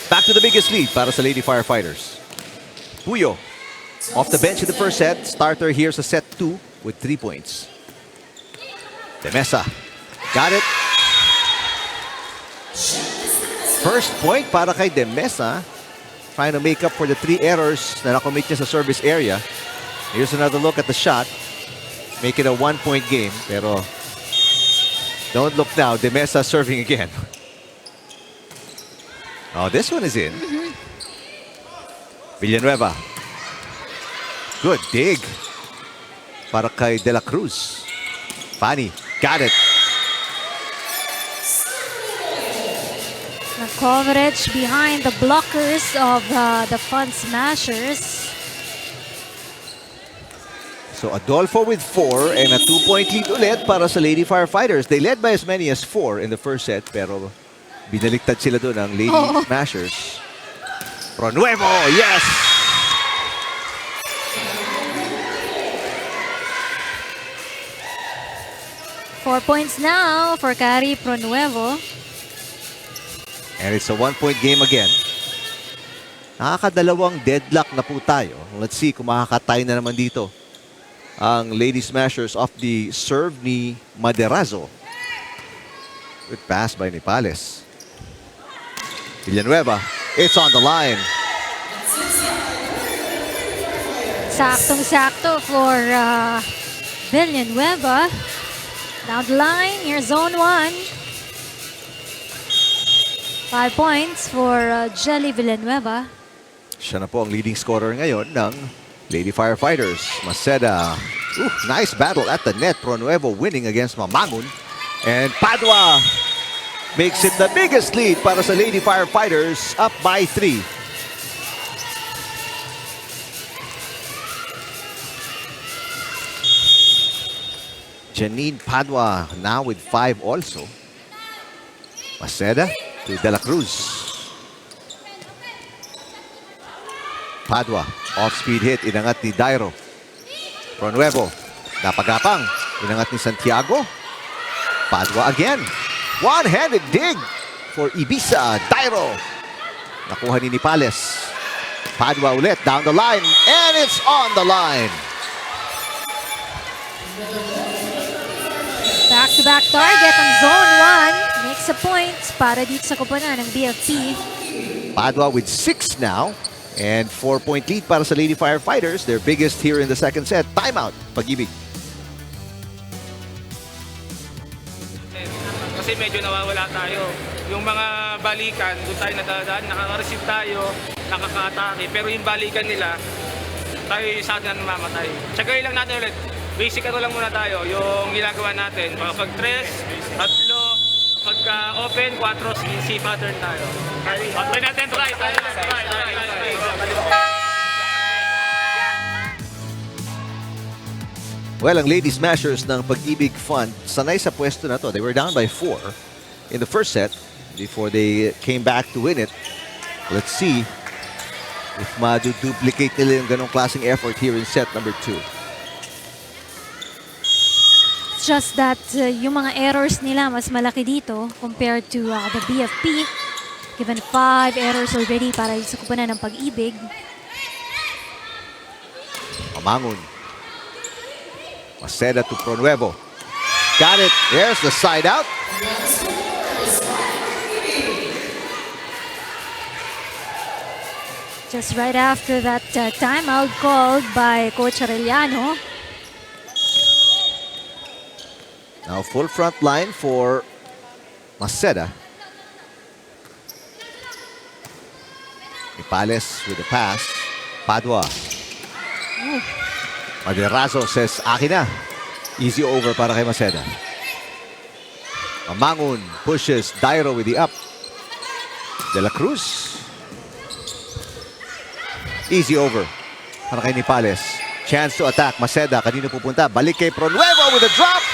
Back to the biggest lead para sa Lady Firefighters. Puyo. Off the bench in the first set. Starter here sa set 2 with 3 points. Demesa. Got it. First point para kay Demesa. Trying to make up for the 3 errors na nakomit niya sa service area. Here's another look at the shot. Make it a 1-point game. Pero don't look now. Demesa serving again. Oh, this one is in. Villanueva. Good dig. Para kay De La Cruz. Fanny. Got it. The coverage behind the blockers of the Fun Smashers. So Adolfo with 4 and a 2-point lead ulit para sa Lady Firefighters. They led by as many as 4 in the first set pero binaliktad sila doon ng Lady Smashers. Pronuevo, yes! Four points now for Cari Pronuevo. And it's a 1-point game again. Nakakadalawang deadlock na po tayo. Let's see kung makakatay na naman dito ang Lady Smashers off the serve ni Maderazo. Good pass by Nipales. Villanueva, it's on the line. Saktong-sakto for Villanueva. Down the line, here's zone 1. 5 points for Jelly Villanueva. Siya na po ang leading scorer ngayon ng Lady Firefighters. Maceda. Nice battle at the net. Pronuevo winning against Mamangun. And Padua makes it the biggest lead para sa Lady Firefighters, up by 3. Janine Padua now with 5 also. Maceda to De La Cruz. Padua, off-speed hit, inangat ni Dairo. Pronuevo, napagapang, inangat ni Santiago. Padua again. One-handed dig for Ibiza. Dairo. Nakuha ni Nipales. Padua ulit, down the line, and it's on the line. Back-to-back target ang zone 1. Makes a point para dito sa koponan ng BFP. Padua with 6 now. And 4-point lead para sa Lady Firefighters. Their biggest here in the second set. Timeout, Pag-IBIG. Kasi medyo nawawala tayo. Yung mga balikan, doon tayo nadadaan, nakaka-receive tayo, nakaka-atake. Pero yung balikan nila, tayo sa atin na namamatay. Tsagay lang natin ulit. Basic ano lang muna tayo. Yung ginagawa natin, pag 3, 3, pagka-open, 4, C pattern tayo. Try natin, try. Well, ang Lady Smashers ng Pag-IBIG Fund, sanay sa pwesto na to. They were down by 4 in the first set before they came back to win it. Let's see if ma-duplicate nila yung ganong klaseng effort here in set number 2. It's just that yung mga errors nila mas malaki dito compared to the BFP. Given 5 errors already para sa koponan ng Pag-IBIG. Mamangun. Maceda to Pronuevo. Got it. There's the side out. Just right after that timeout called by Coach Arellano. Now full front line for Maceda. Nipales with the pass. Padua. Maderazo says, akin na. Easy over para kay Maceda. Mamangun pushes Dairo with the up. De La Cruz. Easy over. Para kay Nipales. Chance to attack. Maceda, kanino pupunta? Balik kay Pronuevo with a drop.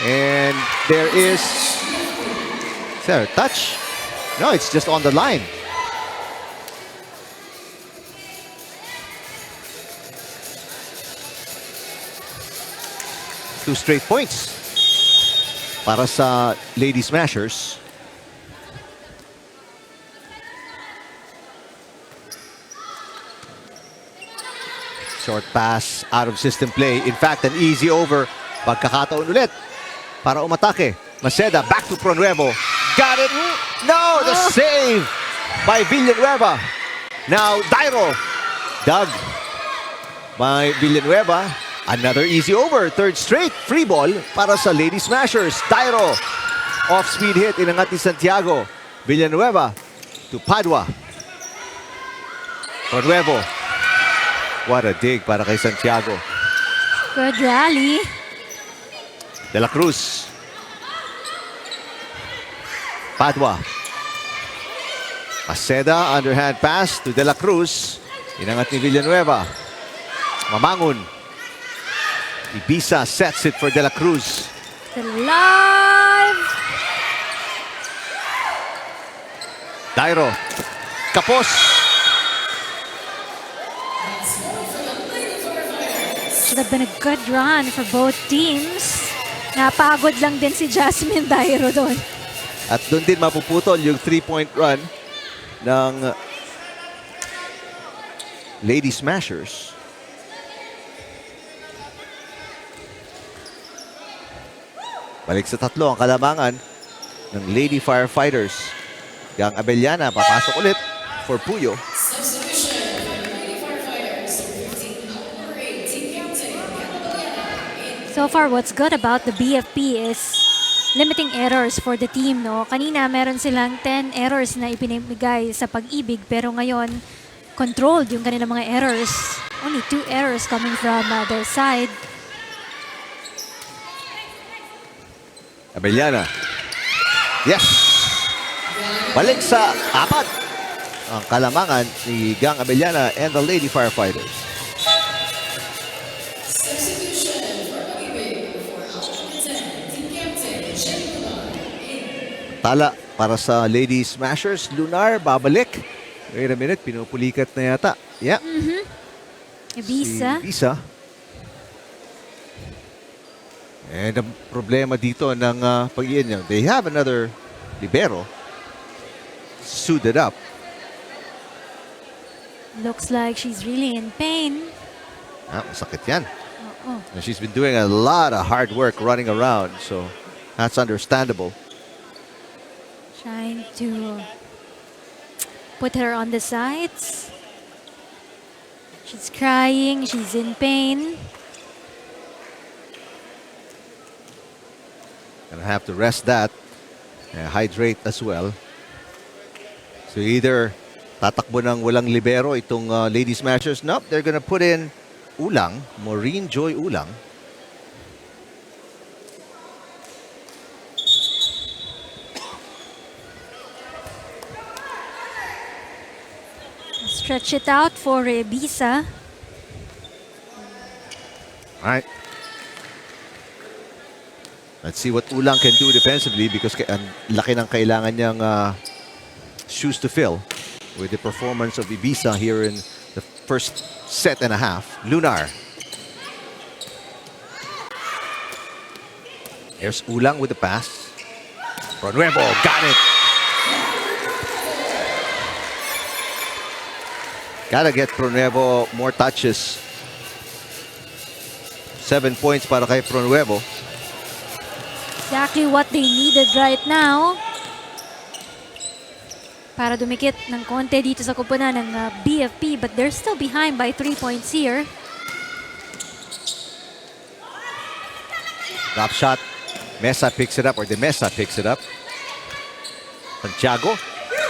And there is... Is there a touch? No, it's just on the line. Two straight points para sa Lady Smashers. Short pass, out of system play. In fact, an easy over. Pagkakataon ulit para umatake. Maceda, back to Pronuevo. Got it! No, the save by Villanueva. Now, Dairo. Dug by Villanueva. Another easy over. Third straight free ball para sa Lady Smashers. Dairo. Off-speed hit. Inangat ni Santiago. Villanueva to Padua. Pronuevo. What a dig para kay Santiago. Good rally. De la Cruz. Padua. Maceda, underhand pass to De la Cruz. Inangat ni Villanueva. Mamangon. Ibiza sets it for De la Cruz. Alive. Dairo. Kapos. Should have been a good run for both teams. Napagod lang din si Jasmine Dairo doon. At doon din mapuputol yung 3-point run ng Lady Smashers. Balik sa tatlo ang kalamangan ng Lady Firefighters. Gang Abellana papasok ulit for Puyo. So far, what's good about the BFP is limiting errors for the team, no? Kanina, meron silang 10 errors na ipinamigay sa Pag-IBIG, pero ngayon, controlled yung kanilang mga errors. Only 2 errors coming from their side. Abellana. Yes! Balik sa 4 ang kalamangan ni Gang Abellana and the Lady Firefighters. Tala para sa Lady Smashers. Lunar, babalik. Wait a minute, pinupulikat na yata. Yeah. Ibiza. Si Ibiza. And ang problema dito ng Pag-IBIG, they have another libero suited up. Looks like she's really in pain. Masakit yan. Oo. And she's been doing a lot of hard work running around, so that's understandable. Trying to put her on the sides. She's crying. She's in pain. Gonna have to rest that. Hydrate as well. So either tatakbo ng walang libero itong Lady Smashers. Nope, they're gonna put in Ulang. Maureen Joy Ulang. Stretch it out for Ibiza. All right. Let's see what Ulang can do defensively because ang laki ng kailangan niyang shoes to fill with the performance of Ibiza here in the first set and a half. Lunar. Here's Ulang with the pass. Pronuevo, got it. Gotta get Pronuevo more touches. 7 points para kay Pronuevo. Exactly what they needed right now. Para dumikit ng konti dito sa kupunan ng BFP, but they're still behind by 3 points here. Drop shot. Mesa picks it up, or De Mesa picks it up. Santiago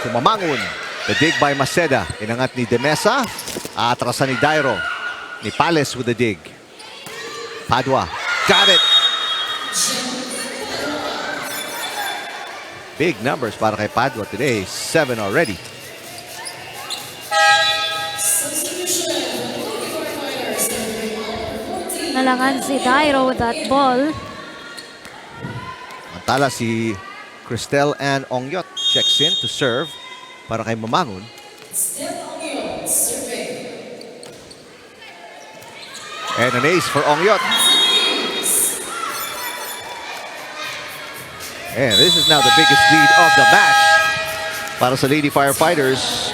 to Mamangon. The dig by Maceda. Inangat ni De Mesa. Atrasan ni Dairo. Ni Pales with the dig. Padua. Got it. Big numbers para kay Padua today. 7 already. pinalangan si Dairo with that ball. Mantala si Cristel Ann Ongyot checks in to serve para kay Mamangon. And an ace for Ongyot. And this is now the biggest lead of the match para sa Lady Firefighters.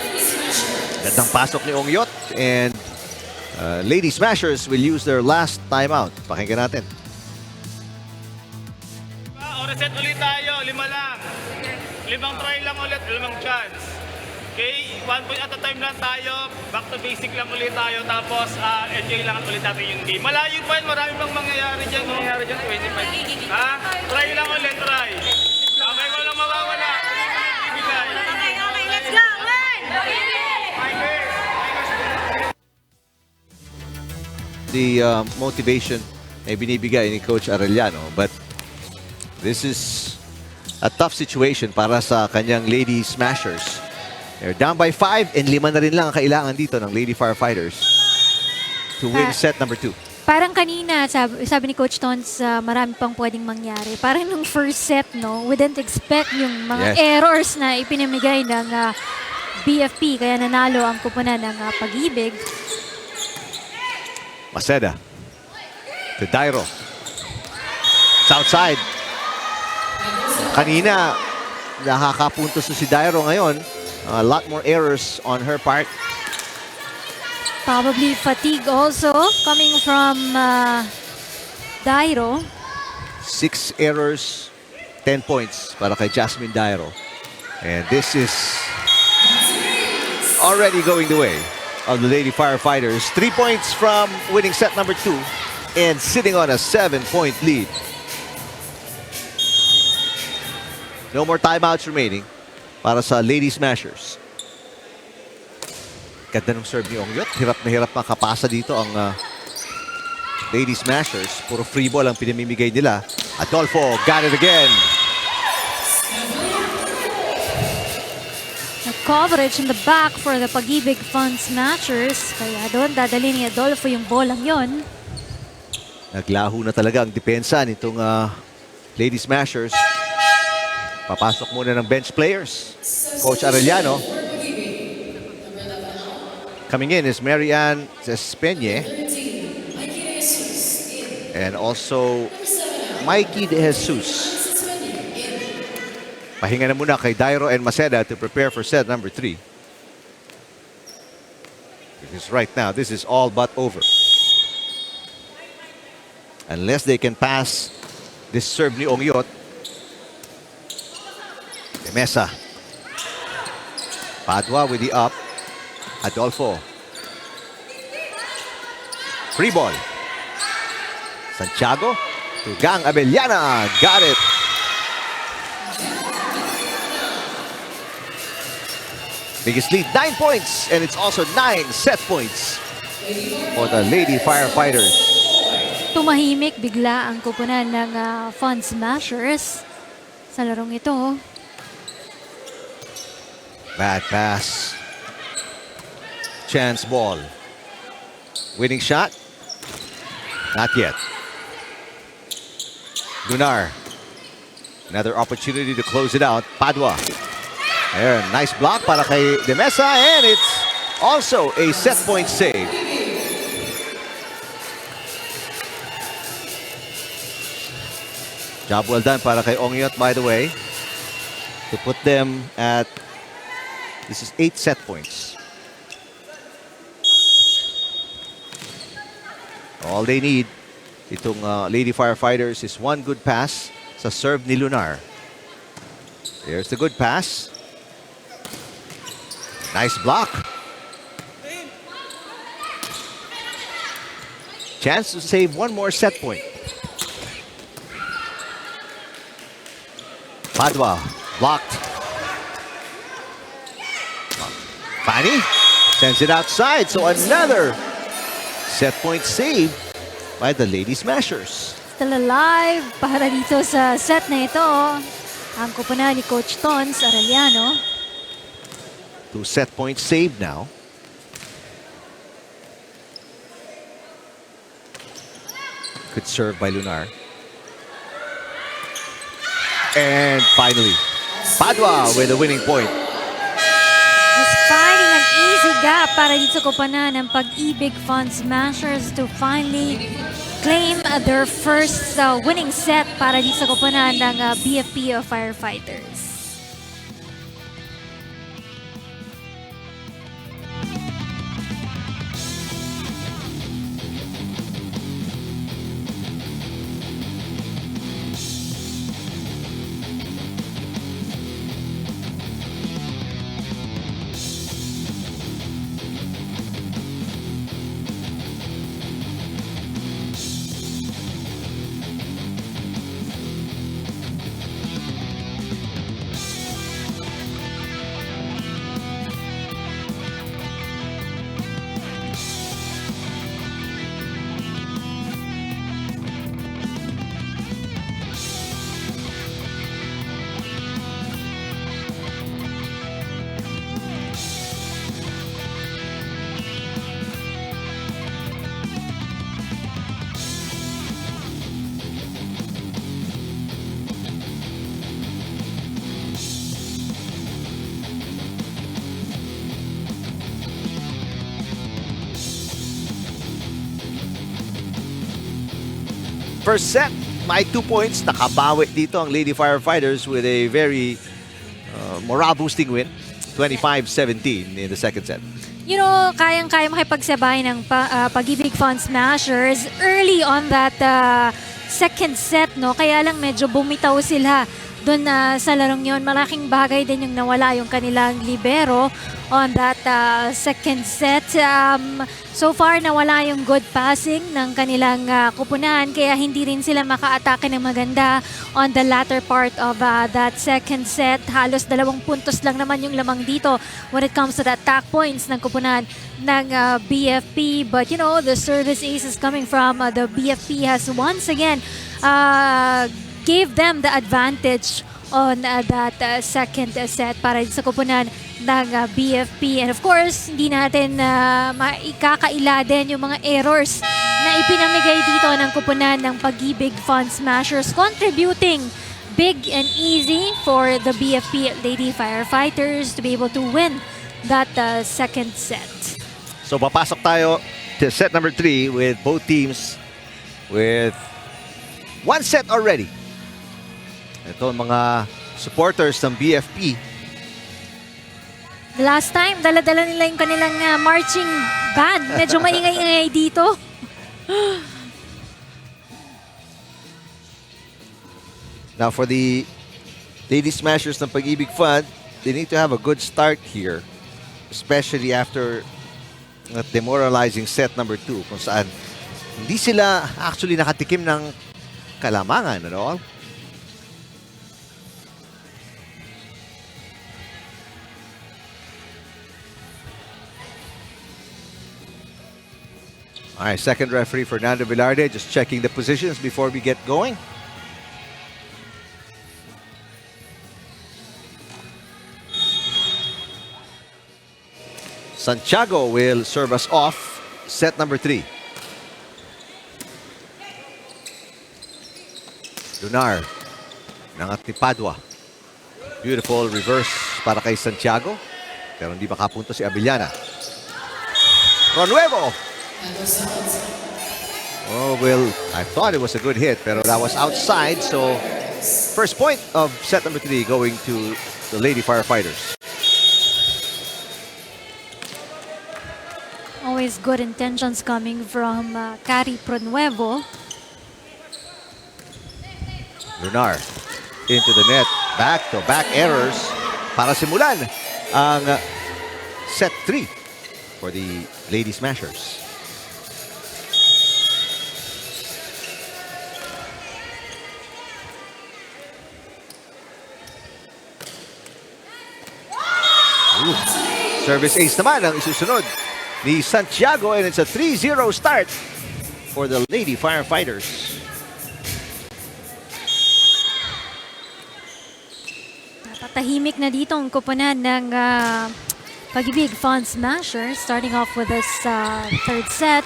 Gandang pasok ni Ongyot. And Lady Smashers will use their last timeout. Pakinggan natin. Reset ulit tayo, 5 lang. 5 try lang ulit, 5 chance. Okay, 1 point at a time lang tayo. Back to basic lang ulit tayo. Tapos enjoy lang ulit natin yung game. Malayo pa yun, marami pang mangyayari dyan. 25. Ha? Try lang ulit, try. Okay, walang mawawala. Okay, let's go! The motivation ay binibigay ni Coach Arellano, but this is a tough situation para sa kanyang Lady Smashers. They're down by 5 and 5 na rin lang ang kailangan dito ng Lady Firefighters to win set number 2. Parang kanina, sabi ni Coach Tons, marami pang pwedeng mangyari. Parang nung first set, no, we didn't expect yung mga errors na ipinamigay ng BFP, kaya nanalo ang kupunan ng Pag-IBIG. Maceda to Dairo. It's outside. Kanina, nakakapuntos na si Dairo ngayon. A lot more errors on her part. Probably fatigue also coming from Dairo. 6 errors, 10 points para kay Jasmine Dairo. And this is already going the way of the Lady Firefighters. 3 points from winning set number 2 and sitting on a 7-point lead. No more timeouts remaining para sa Lady Smashers. Ganda ng serve ni Ongyot. Hirap na hirap makapasa dito ang Lady Smashers. Puro free ball ang pinamimigay nila. Adolfo got it again. The coverage in the back for the Pag-IBIG Fund Smashers. Kaya doon dadali ni Adolfo yung bolang yon. Naglaho na talaga ang depensa nitong Lady Smashers. Papasok muna ng bench players. Coach Arellano. Coming in is Marianne Cespeñe. And also Mikey De Jesus. Pahinga na muna kay Dairo and Maceda to prepare for set number 3. Because right now, this is all but over. Unless they can pass this serve ni Ongyot. Mesa. Padua with the up. Adolfo. Free ball. Santiago to Gang Abellana. Got it. Biggest lead, 9 points. And it's also 9 set points for the Lady Firefighters. Tumahimik bigla ang kupunan ng Fund Smashers sa larong ito. Bad pass. Chance ball. Winning shot? Not yet. Lunar. Another opportunity to close it out. Padua. There, nice block para kay De Mesa, and it's also a set point save. Job well done para kay Ongyot, by the way, to put them at, this is 8 set points. All they need, itong Lady Firefighters, is 1 good pass sa serve ni Lunar. Here's the good pass. Nice block. Chance to save 1 more set point. Padua blocked. Fanny sends it outside. So another set point save by the Lady Smashers. Still alive para dito sa set na ito. Ang kupunan ni Coach Tons Arellano. 2 set points saved now. Good serve by Lunar. And finally, Padua with the winning point. Just finding an easy gap para dito sa koponan ng Pag-IBIG Fun Smashers to finally claim their first winning set para dito sa koponan ng BFP Firefighters. First set, may 2 points. Nakabawi dito ang Lady Firefighters with a very morale-boosting win. 25-17 in the second set. You know, kayang-kaya makipagsabay ng Pag-IBIG Fun Smashers early on that second set, no? Kaya lang medyo bumitaw sila doon sa larong yon. Malaking bagay din yung nawala yung kanilang libero on that second set. So far, nawala yung good passing ng kanilang kupunan, kaya hindi rin sila maka-atake ng maganda on the latter part of that second set. Halos 2 puntos lang naman yung lamang dito when it comes to the attack points ng kupunan ng BFP. But you know, the service ace is coming from the BFP has once again gave them the advantage on that second set para sa kupunan ng BFP. And of course, hindi natin maikakaila din yung mga errors na ipinamigay dito ng kupunan ng Pag-IBIG Fun Smashers, contributing big and easy for the BFP Lady Firefighters to be able to win that second set. So papasok tayo to set number 3 with both teams with 1 set already. Ito ang mga supporters ng BFP. The last time, dala-dala nila yung kanilang marching band. Medyo maingay-ingay dito. Now for the Lady Smashers ng Pag-IBIG Fund, they need to have a good start here. Especially after demoralizing set number 2 kung saan hindi sila actually nakatikim ng kalamangan, ano? All right, second referee Fernando Velarde just checking the positions before we get going. Santiago will serve us off set number 3. Lunar, nangat ni Padua. Beautiful reverse para kay Santiago. Pero hindi makapunto si Abiliana. Ronuevo. Oh, well, I thought it was a good hit, pero that was outside. So, first point of set number 3 going to the Lady Firefighters. Always good intentions coming from Cari Pronuevo. Lunar into the net. Back-to-back errors para simulan ang set 3 for the Lady Smashers. Service ace naman ang isusunod ni Santiago, and it's a 3-0 start for the Lady Firefighters. Napatahimik na dito ang koponan ng Pag-IBIG Fun Smashers, starting off with this third set.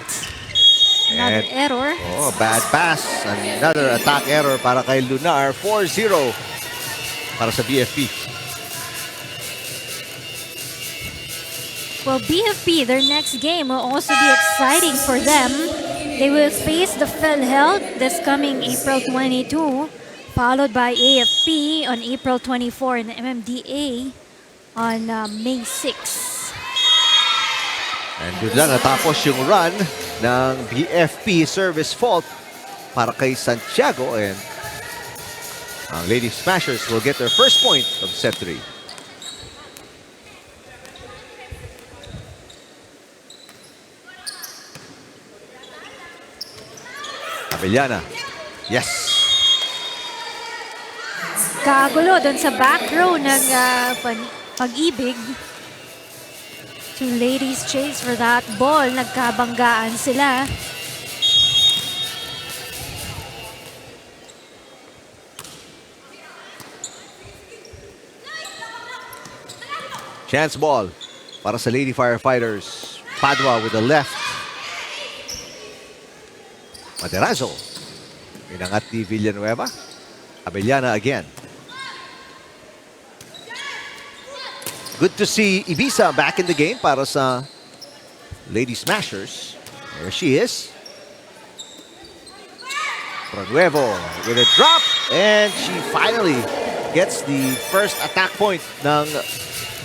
Another error. Oh, bad pass. Another attack error para kay Lunar. 4-0 para sa BFP. Well, BFP, their next game will also be exciting for them. They will face the PhilHealth this coming April 22, followed by AFP on April 24 and MMDA on May 6. And doon lang natapos yung run ng BFP service fault para kay Santiago, and ang Lady Smashers will get their first point of set 3. Abellana. Yes. Kagulo doon sa back row ng Pag-IBIG. Two ladies chase for that ball. Nagkabanggaan sila. Chance ball para sa Lady Firefighters. Padua with the left. Materazo. Inangat ni Villanueva. Abellana again. Good to see Ibiza back in the game para sa Lady Smashers. There she is. Pronuevo with a drop, and she finally gets the first attack point ng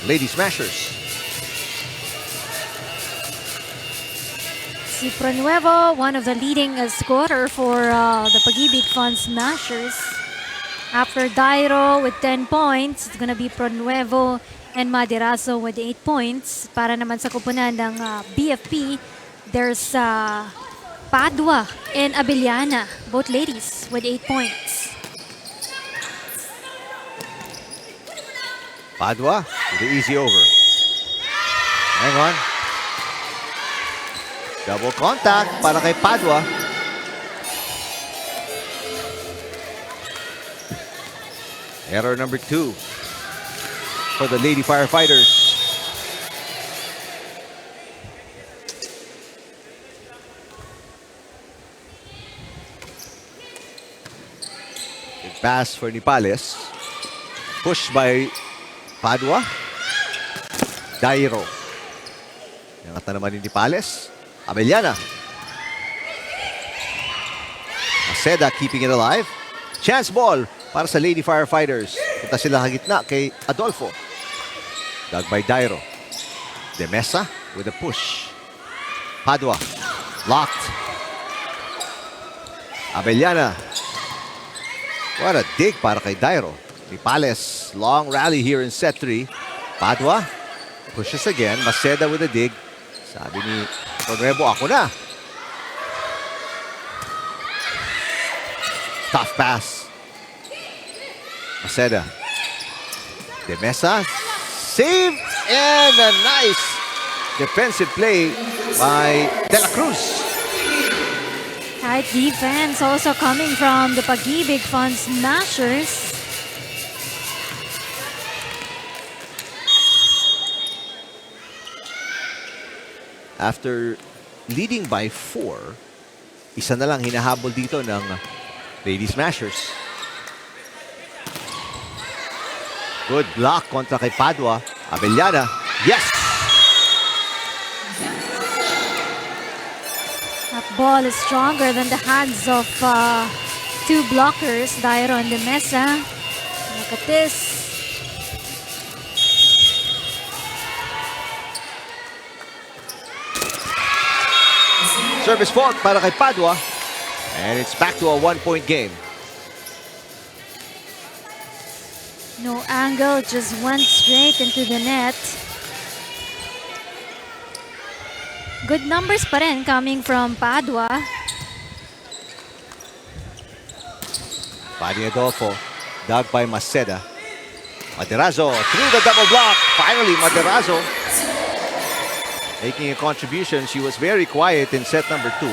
Lady Smashers. Si Pronuevo, one of the leading scorer for the Pag-IBIG Fund Smashers. After Dairo with 10 points, it's gonna be Pronuevo and Maderazo with 8 points. Para naman sa kupunan ng BFP, there's Padua and Abellana, both ladies with 8 points. Padua with the easy over. Hang on. Double contact para kay Padua. Error number 2 for the Lady Firefighters. Good pass for Nipales. Push by Padua. Dairo. Nangat na naman ni Nipales. Abellana. Maceda keeping it alive. Chance ball para sa Lady Firefighters. Punta sila kagitna kay Adolfo. Dug by Dairo. De Mesa with a push. Padua. Locked. Abellana. What a dig para kay Dairo. Nipales. Long rally here in set 3. Padua. Pushes again. Maceda with a dig. Sabi ni Pronuevo, ako na. Tough pass. Maceda. De Mesa. Save. And a nice defensive play by De La Cruz. Tight defense also coming from the Pag-IBIG Fund Smashers. After leading by 4, isa na lang hinahabol dito ng Lady Smashers. Good block kontra kay Padua. Abellana. Yes! That ball is stronger than the hands of two blockers, Dairo and De Mesa. Look at this. Service fault para kay Padua. And it's back to a 1-point game. No angle, just went straight into the net. Good numbers pa rin coming from Padua. Paddy Adolfo, dug by Maceda. Maderazo through the double block. Finally, Maderazo making a contribution. She was very quiet in set number 2.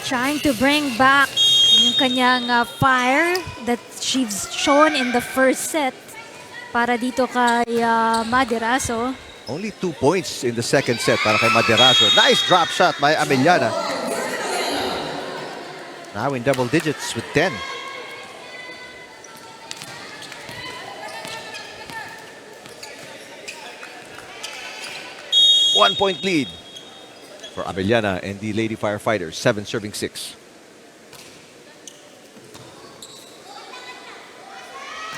Trying to bring back yung kanyang fire that she's shown in the first set para dito kay Maderazo. Only 2 points in the second set para kay Maderazo. Nice drop shot by Ameliana. Now in double digits with 10. One-point lead for Ameliana and the Lady Firefighters. 7 serving 6.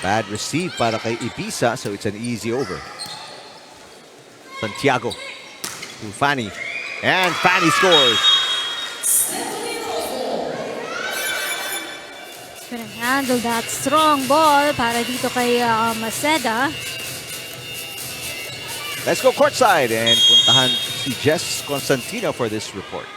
Bad receive para kay Ibiza, so it's an easy over. Santiago to Fanny. And Fanny scores. Gonna handle that strong ball para dito kay Maceda. Let's go courtside and puntahan si Jess Constantino for this report.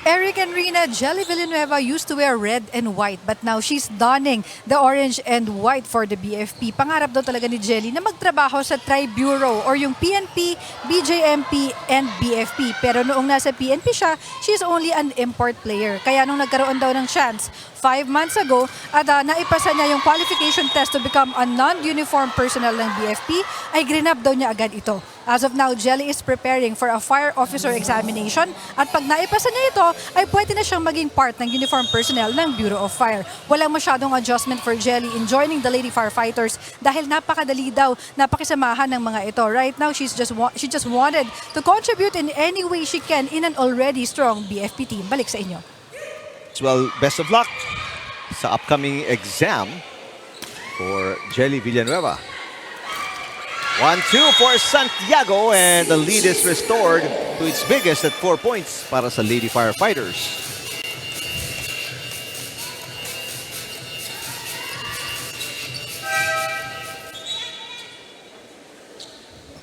Eric and Rina, Jelly Villanueva used to wear red and white but now she's donning the orange and white for the BFP. Pangarap daw talaga ni Jelly na magtrabaho sa Tri-Bureau or yung PNP, BJMP, and BFP. Pero noong nasa PNP siya, she's only an import player. Kaya nung nagkaroon daw ng chance 5 months ago at naipasa niya yung qualification test to become a non-uniform personnel ng BFP, ay grinab daw niya agad ito. As of now, Jelly is preparing for a fire officer examination at pag naipasa niya ito, ay pwede na siyang maging part ng uniform personnel ng Bureau of Fire. Walang masyadong adjustment for Jelly in joining the Lady Firefighters dahil napakadali daw, napakisamahan ng mga ito. Right now, she just wanted to contribute in any way she can in an already strong BFP team. Balik sa inyo. Well, best of luck sa upcoming exam for Jelly Villanueva. 1-2 for Santiago and the lead is restored to its biggest at 4 points para sa Lady Firefighters.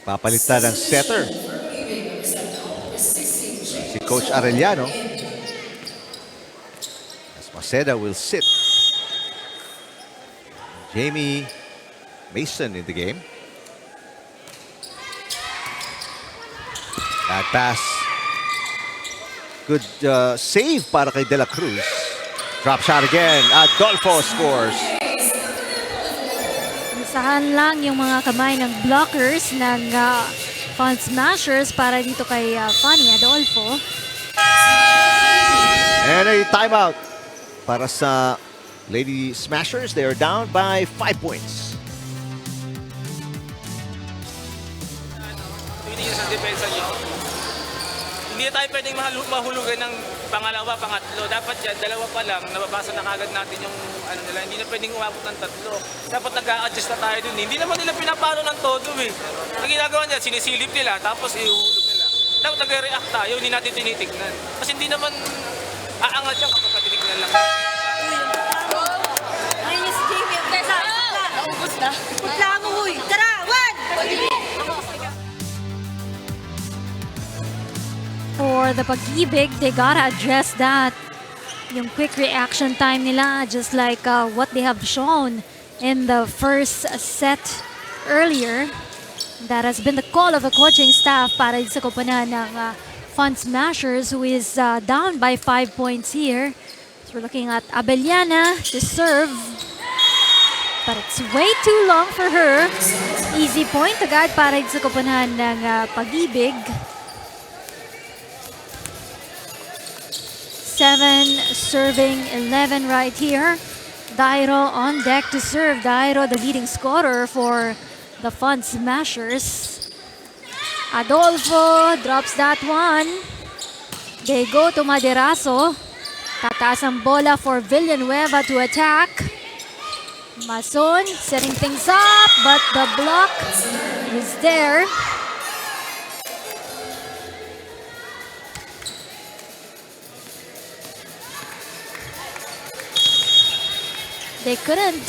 Papalitan ng setter si Coach Arellano. As Maceda will sit. Jamie Mason in the game. Bad pass. Good save para kay De La Cruz. Drop shot again. Adolfo scores. Isahan lang yung mga kamay ng blockers ng Fun Smashers para dito kay Fanny Adolfo. And a timeout para sa Lady Smashers. They are down by 5 points. Hindi sa depensa niyo. Hindi tayo pwedeng mahulugan ng pangalawa, pangatlo. Dapat yan, dalawa pa lang, nababasa na kagad natin yung ano nila. Hindi na pwedeng umabot ng 3. Dapat nag-a-adjust na tayo dun. Hindi naman nila pinapalo ng todo eh. Ang ginagawa niya, sinisilip nila, tapos ihulog nila. Dapat nag-react tayo, hindi natin tinitignan. Kasi hindi naman aangat yan kapag titignan lang. Ay, si Jamie. Naubos na. Putla mo, huy. Tara, 1! For the Pag-IBIG, they gotta address that. Yung quick reaction time nila, just like what they have shown in the first set earlier. That has been the call of the coaching staff para sa koponan ng Fun Smashers, who is down by 5 points here. So we're looking at Abellana to serve. But it's way too long for her. Easy point agad para sa koponan ng Pag-IBIG. 7 serving 11 right here. Dairo on deck to serve. Dairo, the leading scorer for the Fun Smashers. Adolfo drops that one. They go to Maderazo. Tataas ang bola for Villanueva to attack. Mason setting things up, but the block is there. They couldn't,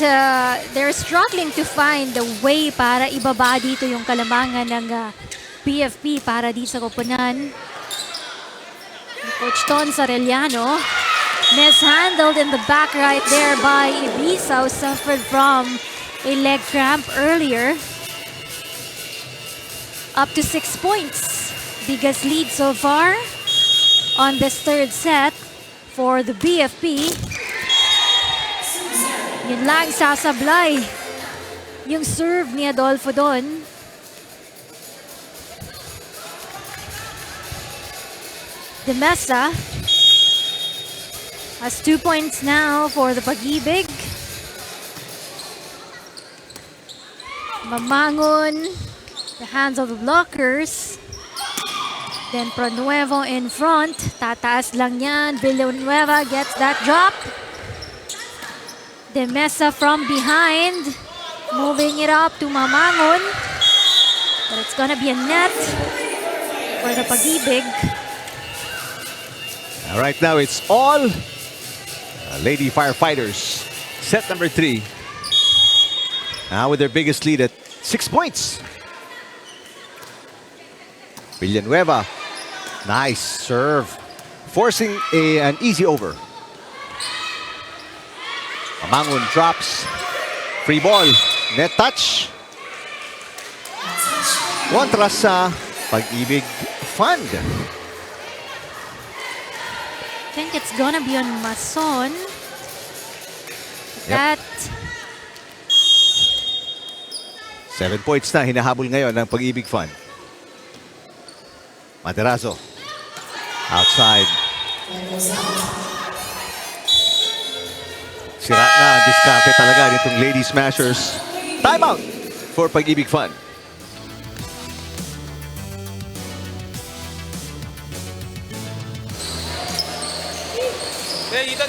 they're struggling to find the way para ibaba dito yung kalamangan ng BFP para dito sa koponan. Coach Ton Sarellano, mishandled in the back right there by Ibiza, who suffered from a leg cramp earlier. Up to 6 points. Biggest lead so far on this third set for the BFP. Yun lang, sasablay yung serve ni Adolfo doon. the Mesa has 2 points now for the Pag-IBIG. Mamangon, the hands of the blockers. Then Pronuevo in front. Tataas lang yan. Villanueva gets that drop. De Mesa from behind. Moving it up to Mamangon. But it's gonna be a net for the Pag-IBIG. Right now, it's all Lady Firefighters. Set number 3. Now with their biggest lead at 6 points. Villanueva. Nice serve. Forcing an easy over. Mamangon drops. Free ball. Net touch. Kontra sa Pag-IBIG Fund. I think it's gonna be on Mason. Yep. That 7 points na hinahabol ngayon ng Pag-IBIG Fund. Maderazo. Outside. Sira na ang diskarte talaga nitong Lady Smashers. Timeout for Pag-IBIG Fund.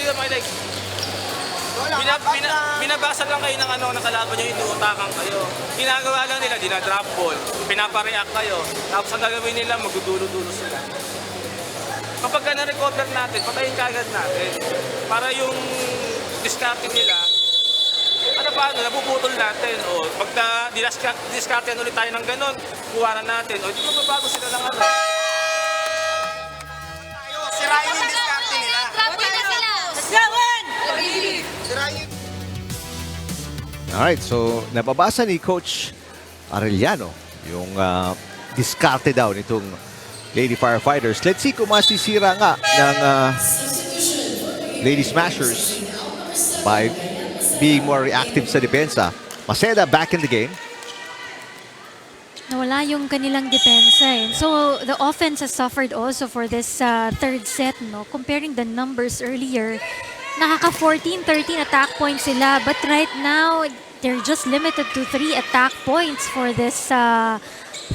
Dito, my legs. Binabasa lang kayo ng ng kalaban nyo, inuutakan kayo. Ginagawa lang nila, dinadrop ball. Pinapareact kayo. Tapos ang gagawin nila, magdudulo-dulo sila. Kapag ka na-recover natin, patayin kagad natin. Para yung discarding nila, paano, napuputol natin. O, pag discarding ulit tayo ng ganun, kuha na natin. O, di mababago sila ng Sirain yung diskarte nila. Alright, so nababasa ni Coach Arellano yung diskarte daw nitong Lady Firefighters. Let's see kung masisira nga ng Lady Smashers by being more reactive sa depensa. Maceda back in the game. nawala yung kanilang depensa eh. So the offense has suffered also for this third set, no? Comparing the numbers earlier, nakaka 14-13 attack points sila, but right now they're just limited to 3 attack points for this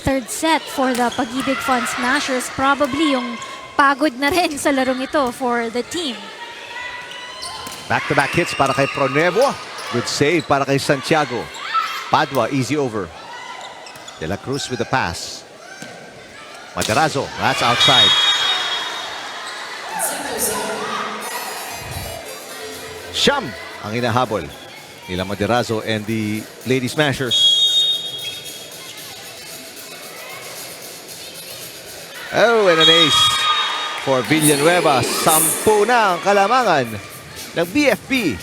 third set for the Pag-IBIG Fund Smashers. Probably yung pagod na rin sa larong ito for the team. Back-to-back hits para kay Pronuevo. Good save para kay Santiago. Padua, easy over. De La Cruz with the pass. Maderazo, that's outside. Siyam ang inahabol nila Maderazo and the Lady Smashers. Oh, and an ace for Villanueva. 10 na ang kalamangan ng BFP.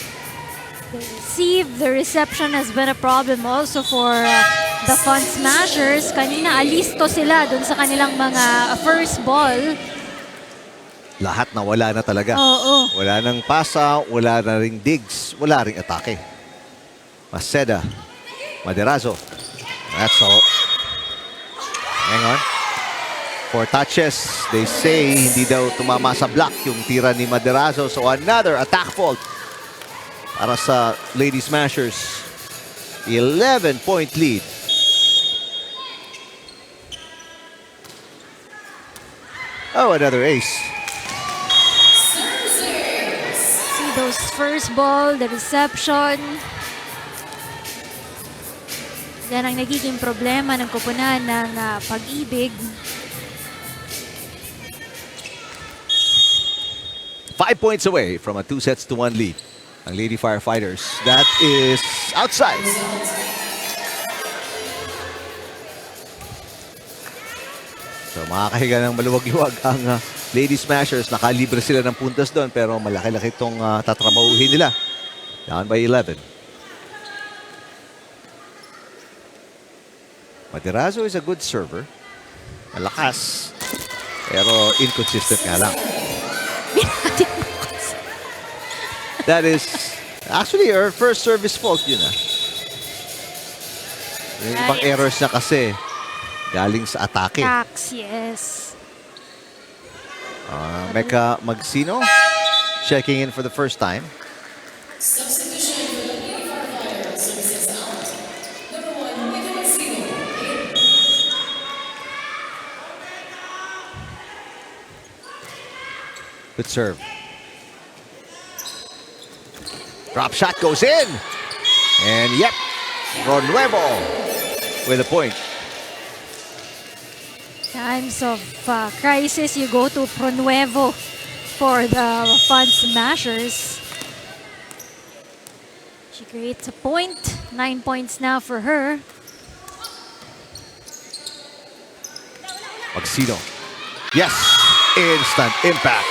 The reception has been a problem also for the Fund Smashers. Kanina alisto sila dun sa kanilang mga first ball. Lahat na wala na talaga. Oo. Wala nang pasa, wala na ring digs, wala ring atake. Maceda, Maderazo. That's all. Hang on. 4 touches. They say hindi daw tumama sa block yung tira ni Maderazo. So another attack fault para sa Lady Smashers. 11-point lead. Oh, another ace. See those first ball, the reception. Yan ang nagiging problema ng koponan ng Pag-IBIG. 5 points away from a 2-1 lead. Ang Lady Firefighters. That is outside. So makakahiga ng maluwag-luwag ang Lady Smashers. Nakalibre sila ng puntos doon pero malaki-laki itong tatrabahuhin nila. Down by 11. Maderazo is a good server. Malakas. Pero inconsistent nga lang. That is actually her first service fault yun Yung ibang errors na kasi galing sa atake. Attacks, yes. Mecca Magsino checking in for the first time. Good serve. Drop shot goes in. And yep, Ronuevo with a point. Times of crisis, you go to Pronuevo for the fun smashers. She creates a point. 9 points now for her. Magsino. Yes, instant impact.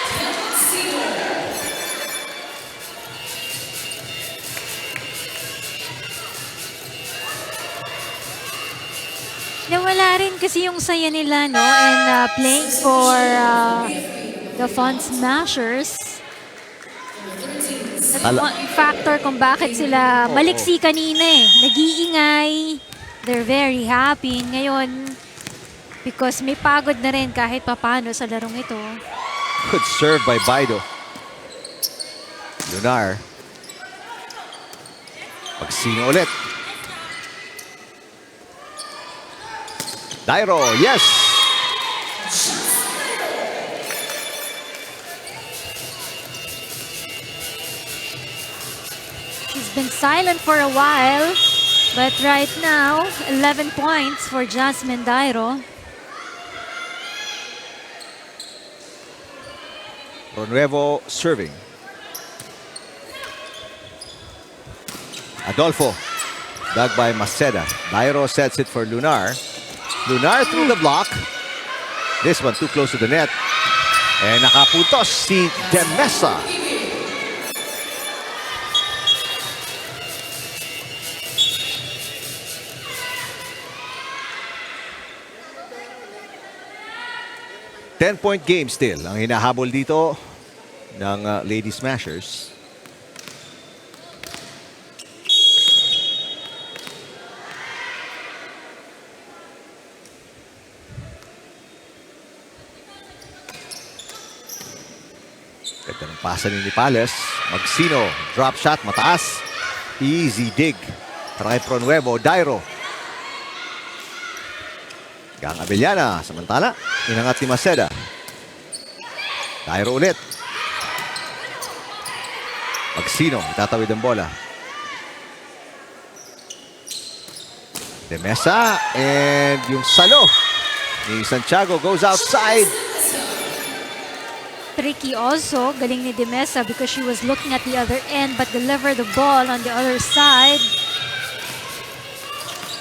Nawala rin kasi yung saya nila, no? And playing for the fun smashers. That's one factor kung bakit sila maliksi kanina eh. Nag-iingay. They're very happy. Ngayon, because may pagod na rin kahit papano sa larong ito. Good serve by Baido. Lunar. Magsino ulit. Dairo, yes! She's been silent for a while, but right now, 11 points for Jasmine Dairo. Ronuevo serving. Adolfo. Dug by Maceda. Dairo sets it for Lunar. Lunar through the block. This one too close to the net. And nakapuntos si Demesa. Ten-point game still ang hinahabol dito ng Lady Smashers. Ganda ng pasa ni Pales. Magsino, drop shot, mataas. Easy dig. Para kay Pronuevo, Dairo. Gang Abellana, samantala, inangat ni Maceda. Dairo ulit. Magsino, itatawid ang bola. Demesa, and yung salo ni Santiago goes outside. Tricky also, galing ni Demesa because she was looking at the other end but delivered the ball on the other side.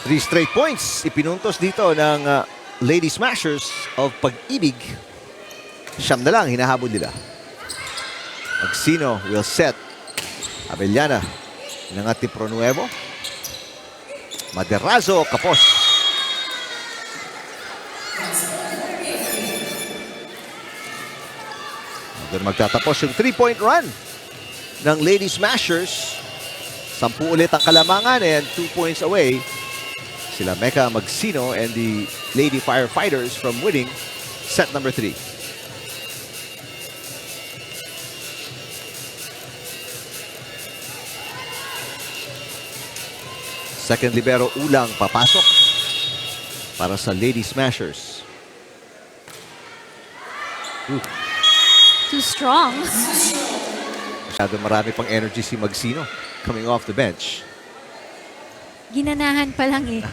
3 straight points ipinuntos dito ng Lady Smashers of Pag-IBIG. Siyam na lang hinahabol nila. Magsino will set. Abellana, inangat ni Pronuevo. Maderazo, kapos. Doon magtatapos yung 3-point run ng Lady Smashers. 10 ulit ang kalamangan and 2 points away. Sila Mecca Magsino and the Lady Firefighters from winning set number 3. Second libero Ulang papasok para sa Lady Smashers. Too strong. Masyado marami pang energy si Magsino coming off the bench. Ginanahan pa lang eh.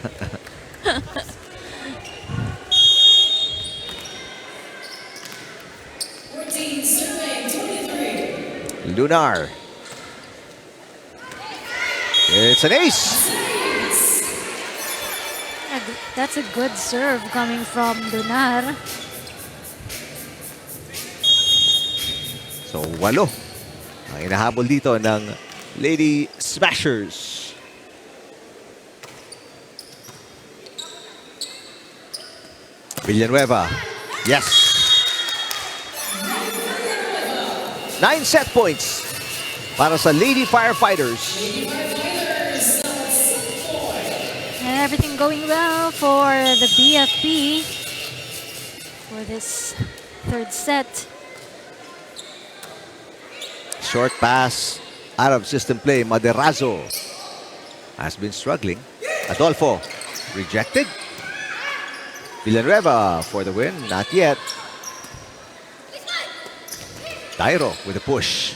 Lunar. It's an ace. That's a good serve coming from Lunar. So, 8 ang inahabol dito ng Lady Smashers. Villanueva. Yes. 9 set points para sa Lady Firefighters. And everything going well for the BFP for this third set. short pass out of system play. Maderazo has been struggling. Adolfo rejected. Villanueva for the win. Not yet. Dairo with a push.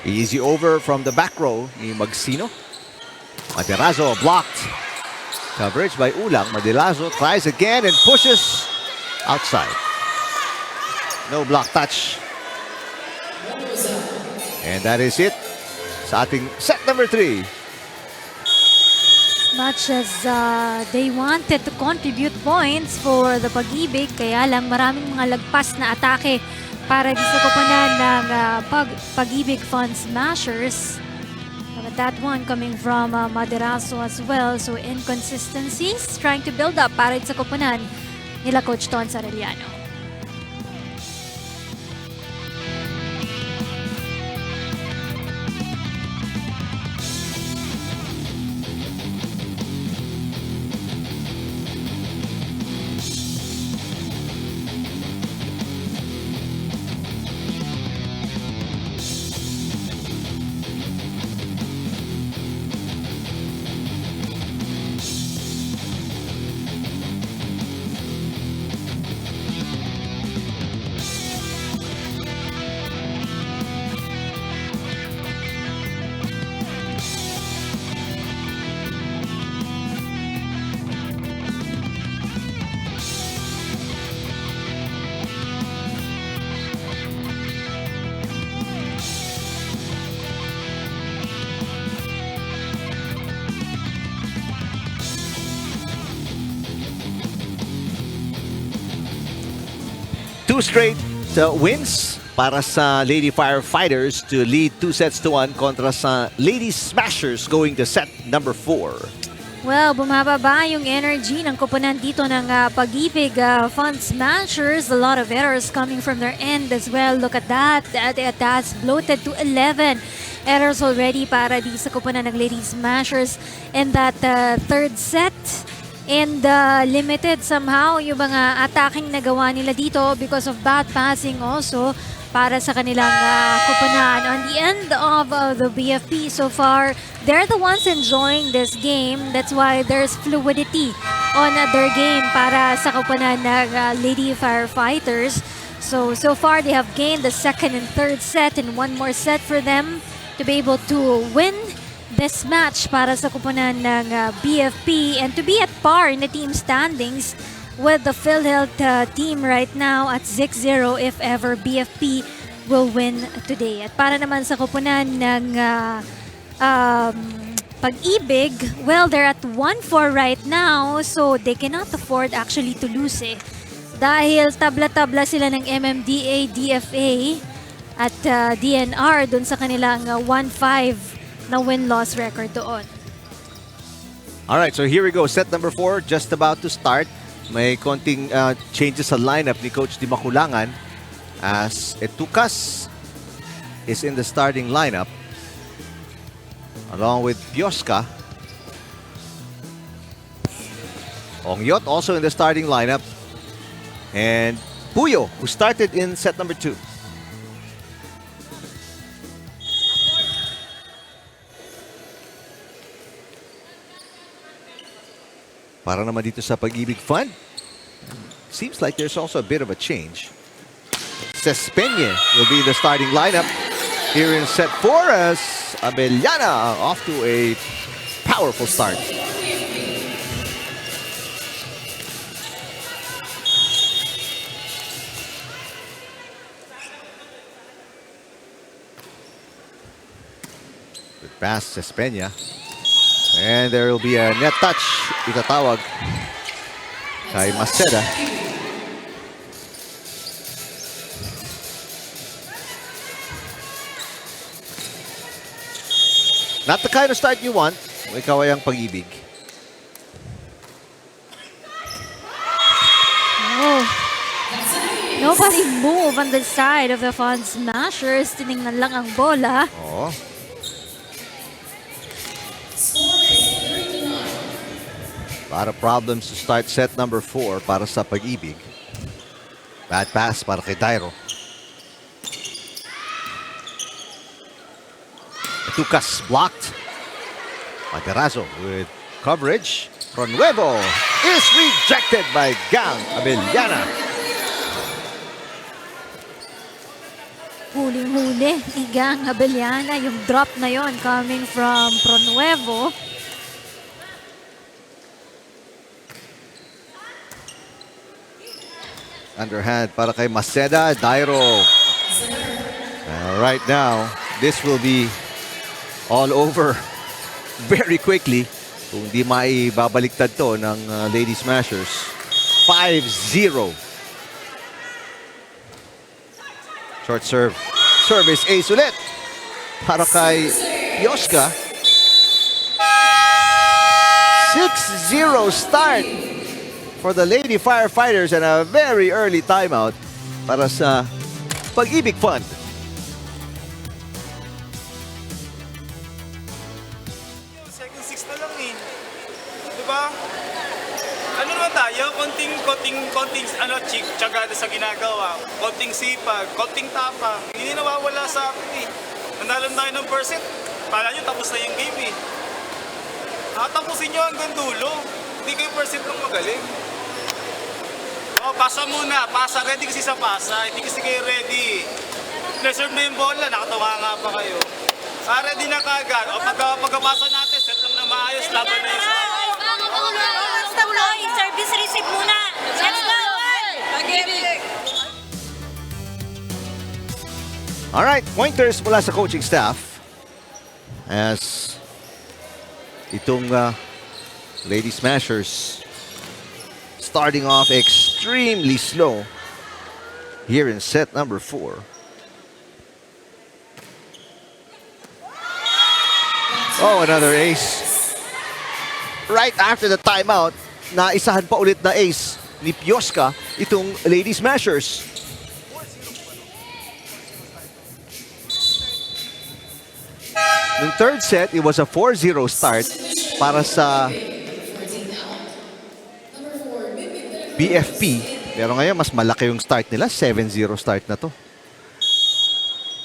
Easy over from the back row ni Magsino. Maderazo blocked. Coverage by Ulang. Maderazo tries again and pushes outside. No block touch. And that is it sa ating set number 3. As much as they wanted to contribute points for the Pag-IBIG, kaya lang maraming mga lagpas na atake para di sa koponan ng Pag-IBIG Fun Smashers. But that one coming from Maderazo as well. So inconsistencies trying to build up para sa koponan nila Coach Ton Sarellano. Two straight wins para sa Lady Firefighters to lead 2-1 kontra sa Lady Smashers going to set number 4. Well, bumababa yung energy ng koponan dito ng Pag-IBIG Fun Smashers. A lot of errors coming from their end as well. Look at that. That's bloated to 11 errors already para di sa koponan ng Lady Smashers in that third set. And limited somehow yung mga attacking na gawa nila dito because of bad passing also para sa kanilang koponan. On the end of the BFP so far, they're the ones enjoying this game. That's why there's fluidity on their game para sa koponan ng Lady Firefighters. So far they have gained the second and third set and one more set for them to be able to win this match para sa koponan ng BFP and to be at par in the team standings with the PhilHealth team right now at 6-0 if ever BFP will win today. At para naman sa koponan ng Pag-IBIG, well, they're at 1-4 right now, so they cannot afford actually to lose dahil tabla-tabla sila ng MMDA, DFA at DNR dun sa kanilang 1-5 na win-loss record doon. Alright, so here we go. Set number 4 just about to start. May konting changes sa lineup ni Coach Di Makulangan as Etukas is in the starting lineup along with Pioska. Ongyot also in the starting lineup. And Puyo, who started in set number 2. Para naman dito sa Pag-IBIG Fund, seems like there's also a bit of a change. Cespeña will be the starting lineup here in set 4 as Abellana off to a powerful start. Good pass, Cespeña. And there will be a net touch. Itatawag kay Maceda. Not the kind of start you want. Ikaw ay ang Pag-IBIG. Oh. Nobody move on the side of the Fun Smashers. Tiningnan lang ang bola. Oh. A lot of problems to start set number 4 para sa Pag-IBIG. Bad pass para kay Dairo. Tucas blocked. Materazo with coverage. Pronuevo is rejected by Gang Abellana. Huling-huli ni Gang Abellana. Yung drop na yon coming from Pronuevo. Underhand para kay Maceda. Dairo. Right now, this will be all over very quickly kung di maibabaliktad to ng Lady Smashers. 5-0. Short serve. Service ace ulit para kay Yoshka. 6-0 start for the Lady Firefighters and a very early timeout para sa Pag-IBIG Fund. Second six na lang eh. Diba? Ano naman tayo? Konting tiyaga sa ginagawa. Konting sipag, konting tapang. Hindi nawawala sa akin eh. Nandalan tayo ng percent. Pala nyo tapos na yung game eh. Tapusin nyo hanggang dulo. Hindi kayo percent lang magaling. Oh, pasa muna. Pasa. Ready kasi sa pasa. Hindi kasi kayo ready. Reserve na yung bola. Nakatawa nga pa kayo. Ready na kagad. O pagkapasa natin, set lang na maayos. Laban na yung sa Service receive muna. Let's go! Pag-IBIG! Alright, pointers mula sa coaching staff as itong Lady Smashers starting off extremely slow here in set number 4. Oh, another ace. Right after the timeout, naisahan pa ulit na ace ni Pioska itong Lady Smashers. Nung third set, it was a 4-0 start para sa BFP. Pero ngayon, mas malaki yung start nila. 7-0 start na to.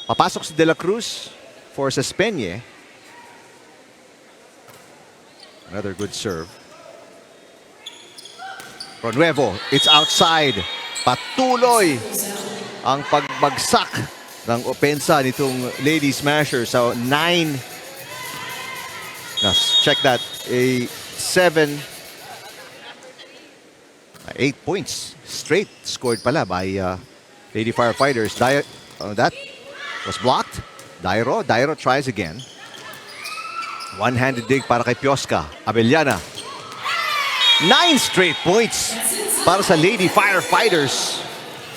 Papasok si De La Cruz for Sespeñe. Another good serve. Pronuevo, it's outside. Patuloy ang pagbagsak ng opensa nitong Lady Smashers. So 9. Check that. A 8 points straight scored pala by Lady Firefighters. That was blocked. Dairo tries again. One-handed dig para kay Pioska. Abellana. 9 straight points para sa Lady Firefighters.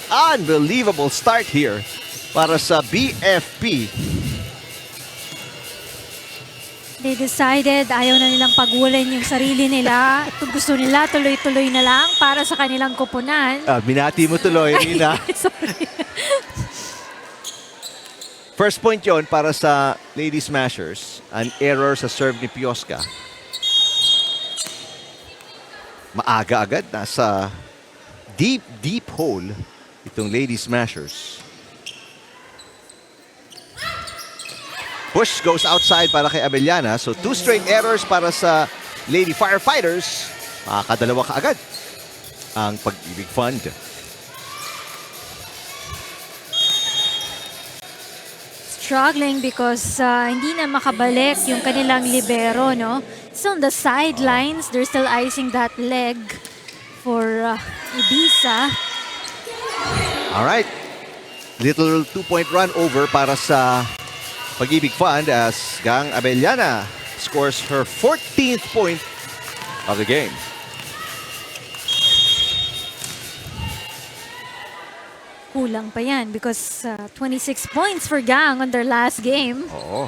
Unbelievable start here para sa BFP. They decided ayaw na nilang pagulin yung sarili nila. Gusto nila tuloy-tuloy na lang para sa kanilang kupunan. Binati mo tuloy, Nina. Sorry. First point yon para sa Lady Smashers. An error sa serve ni Pioska. Maaga agad. Nasa deep hole itong Lady Smashers. Push goes outside para kay Abellana. So 2 straight errors para sa Lady Firefighters. Makakadalawa kaagad ang Pag-IBIG Fund. Struggling because hindi na makabalik yung kanilang libero, no? So on the sidelines, they're still icing that leg for Ibiza. Alright. Little 2-point run over para sa Pag-IBIG Fund as Gang Abellana scores her 14th point of the game. Kulang pa yan because 26 points for Gang on their last game. Oo.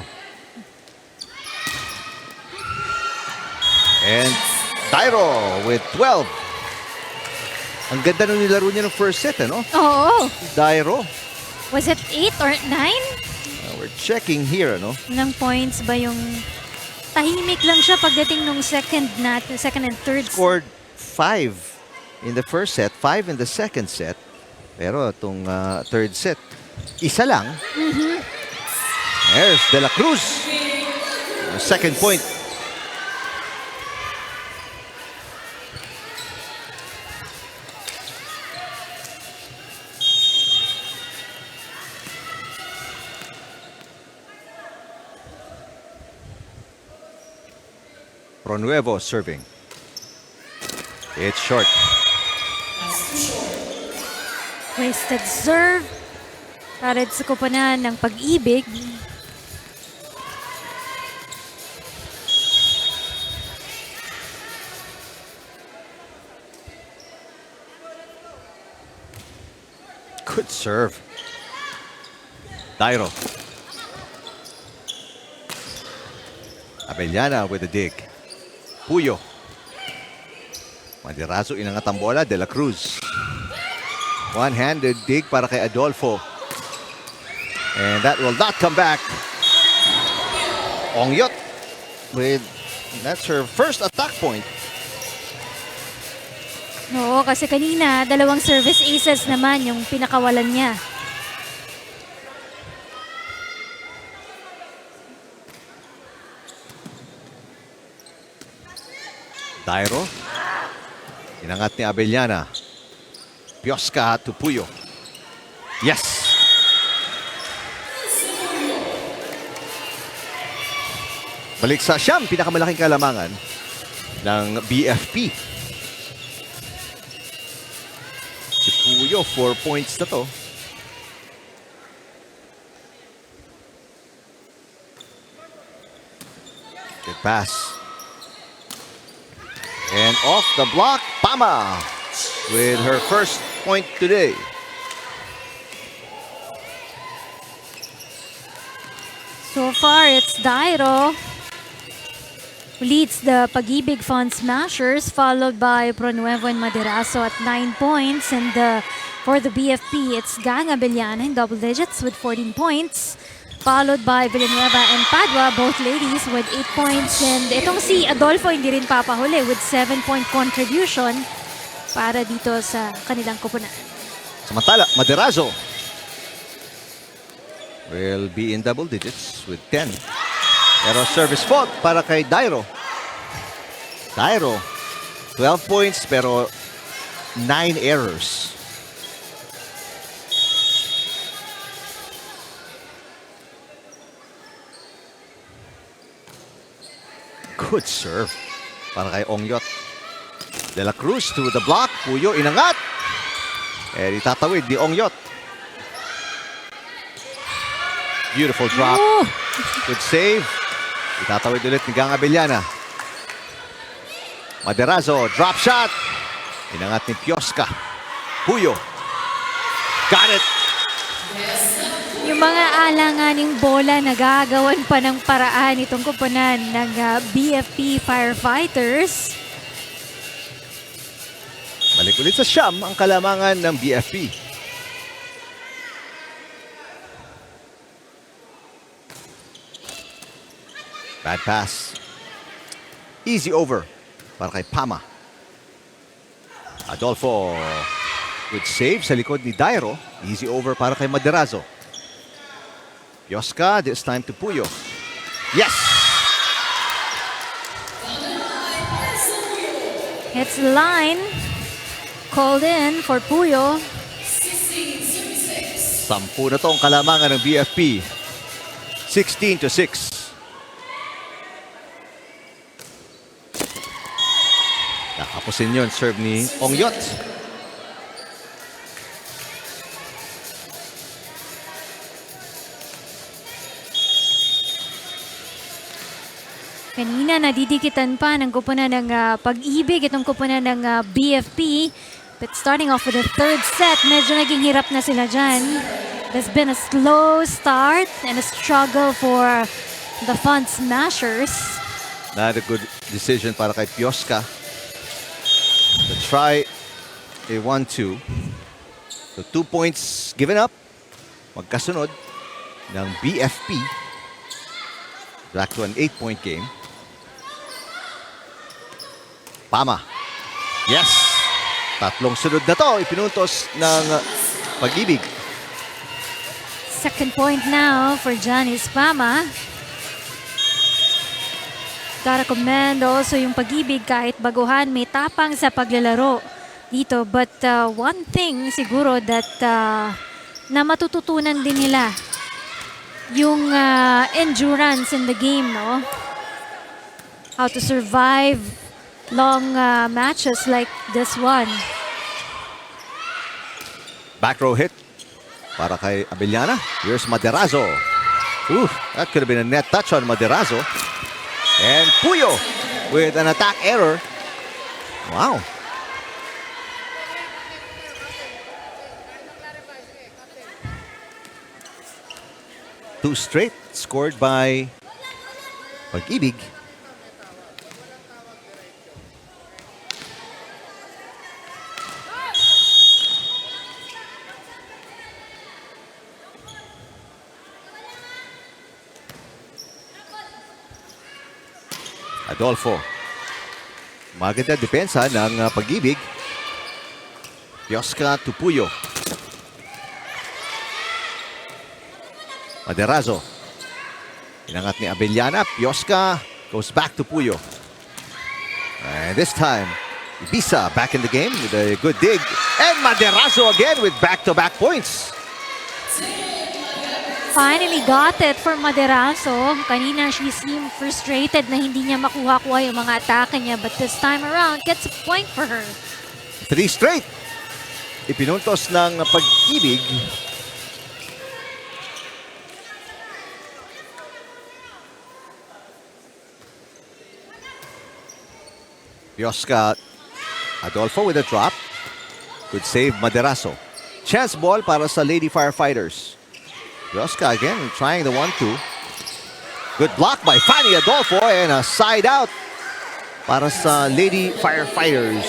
And Dairo with 12. Ang ganda nung nilaro niya ng first set, ano? Oo. Dairo. Was it 8 or 9? We're checking here, ano? Ilang points ba yung... Tahimik lang siya pagdating nung second and third. Scored 5 in the first set, 5 in the second set. Pero itong third set, isa lang. There's De La Cruz second point. Pronuevo serving. It's short. Wasted serve para sa koponan ng Pag-IBIG. Good serve. Dairo. Abellana with a dig. Puyo. Madirazo inangat ang bola. De la Cruz. One-handed dig para kay Adolfo. And that will not come back. Ongyot with, that's her first attack point. Oo, kasi kanina, dalawang service aces naman yung pinakawalan niya. Dairo. Inangat ni Abellana. Pioska to Puyo. Yes! Balik sa siyam, pinakamalaking kalamangan ng BFP. Si Puyo, 4 points na to. Good pass. And off the block, Pama with her first point today. So far, it's Dairo who leads the Pag-IBIG Fund Smashers, followed by Pronuevo and Maderazo at 9 points. And for the BFP, it's Gang Abellana in double digits with 14 points, followed by Villanueva and Padua, both ladies with 8 points. And itong si Adolfo hindi rin papahuli with 7-point contribution para dito sa kanilang koponan. Samantala, Maderazo will be in double digits with 10. Pero service fault para kay Dairo. Dairo, 12 points pero 9 errors. Good serve para kay Ongyot. De la Cruz to the block. Puyo inangat. Eh, itatawid ni Ongyot. Beautiful drop. Oh! Good save. Itatawid ulit ni Gang Abellana. Maderazo, drop shot. Inangat ni Pioska. Puyo. Got it. Yung mga alanganing bola nagagawan pa ng paraan itong koponan ng BFP Firefighters. Balik ulit sa siyam ang kalamangan ng BFP. Bad pass. Easy over para kay Pama. Adolfo with save sa likod ni Dairo. Easy over para kay Maderazo. Pioska, this time to Puyo. Yes! It's the line. Called in for Puyo. 10 na to ang kalamangan ng BFP. 16-6. Nakapusin yun, serve ni Ongyot. Kanina nadidikitan pa ng koponan ng Pag-IBIG, itong koponan ng BFP. But starting off with the third set, medyo naging hirap na sila dyan. There's been a slow start and a struggle for the Fund Smashers. Not a good decision para kay Pioska to try a 1-2. So 2 points given up. Magkasunod ng BFP. Back to an 8-point game. Pama. Yes! Tatlong sunod na to. Ipinuntos ng Pag-IBIG. Second point now for Janice Pama. Gotta commend also yung Pag-IBIG kahit baguhan, may tapang sa paglalaro dito. But one thing siguro that na matututunan din nila yung endurance in the game, no? How to survive long matches like this one. Back row hit para kay Abellana. Here's Maderazo. Ooh, that could have been a net touch on Maderazo. And Puyo with an attack error. Wow. Two straight scored by Pag-IBIG. Adolfo. Maganda depensa ng Pag-IBIG. Pioska to Puyo. Maderazo. Inangat ni Abellana. Pioska goes back to Puyo. And this time, Ibiza back in the game with a good dig. And Maderazo again with back-to-back points. Finally got it for Maderazo. Kanina she seemed frustrated na hindi niya makuha-kuha yung mga atake niya. But this time around, gets a point for her. 3 straight. Ipinuntos ng Pag-IBIG. Pioska Adolfo with a drop. Good save Maderazo. Chance ball para sa Lady Firefighters. Pioska again trying the 1-2. Good block by Fanny Adolfo and a side out para sa Lady Firefighters.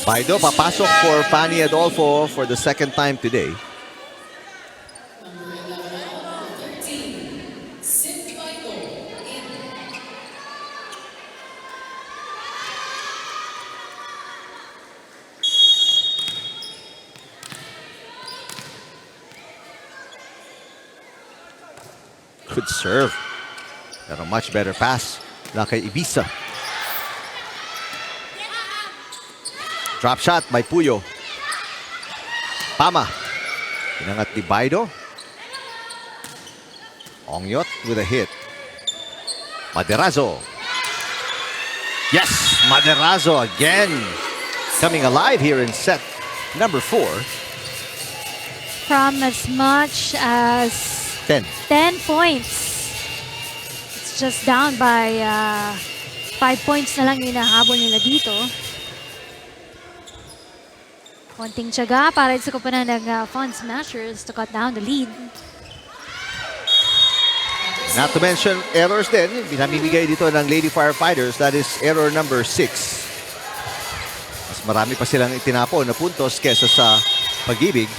Baido papasok for Fanny Adolfo for the second time today. Good serve. Got a much better pass na kay Ibiza. Drop shot by Puyo. Pama. Inangat ni Baido. Ongyot with a hit. Maderazo. Yes, Maderazo again. Coming alive here in set number 4. From as much as 10. 10 points. It's just down by 5 points na lang yung hinahabol nila dito. Konting tiyaga para sa koponan ng Fun Smashers to cut down the lead. Not to mention errors din. Binamimigay dito ng Lady Firefighters. That is error number 6. Mas marami pa silang itinapon na puntos kesa sa Pag-IBIG.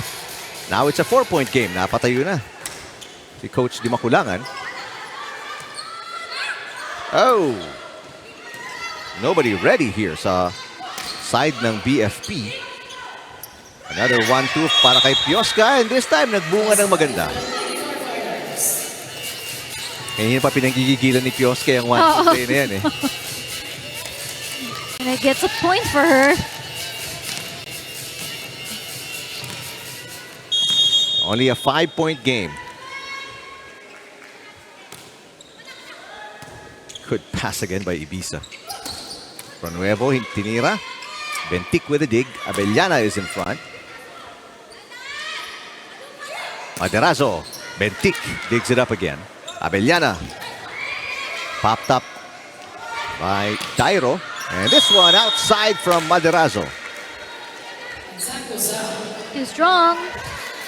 Now it's a 4-point game. Napatayo na si Coach Di Makulangan. Oh! Nobody ready here sa side ng BFP. Another 1-2 para kay Pioska. And this time, nagbunga ng maganda. Ngayon pa pinanggigigilan ni Pioska yung 1-2 play na yan eh. And it gets a point for her. Only a 5-point game. Good pass again by Ibiza. Pronuevo, tinira. Bentic with a dig. Abellana is in front. Maderazo. Bentic digs it up again. Abellana. Popped up by Dairo. And this one outside from Maderazo. Too strong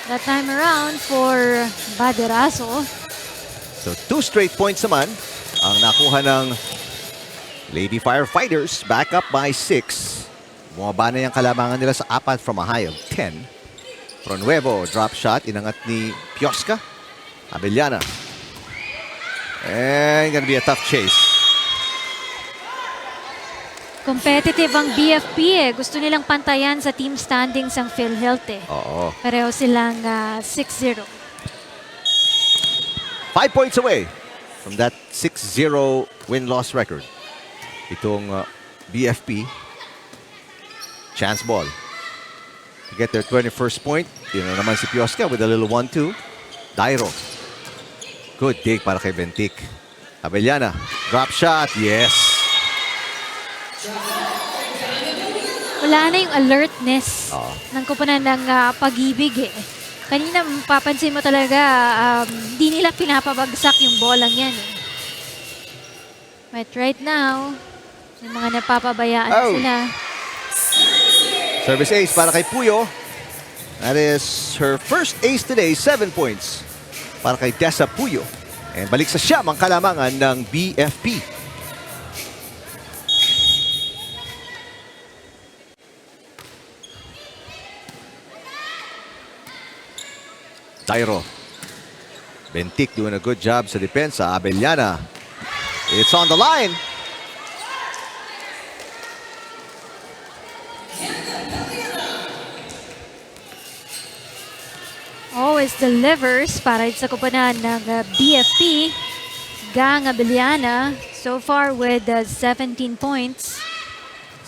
that time around for Maderazo. So 2 straight points naman ang nakuha ng Lady Firefighters, back up by 6. Bumaba na yung kalamangan nila sa 4 from a high of 10. Pronuevo, drop shot, inangat ni Pioska. Abellana. And gonna be a tough chase. Competitive ang BFP eh. Gusto nilang pantayan sa team standings ang PhilHealth eh. Oo. Pareho silang 6-0. 5 points away from that 6-0 win-loss record. Itong BFP. Chance ball. To get their 21st point. Yun na naman si Pioska with a little 1-2. Dairo. Good dig para kay Bentik. Abellana. Drop shot. Yes. Wala na yung alertness Oo. ng kupunan ng Pag-IBIG eh. Kanina mapapansin mo talaga, di nila pinapabagsak yung bolang yan eh. But right now, yung mga napapabayaan Oh. sila. Service ace para kay Puyo. That is her first ace today. 7 points para kay Tessa Puyo. And balik sa siyam ang kalamangan ng BFP. Dairo. Bentik doing a good job sa depensa. Abellana. It's on the line. Always delivers para sa kupunan ng BFP. Gang Abellana so far with 17 points.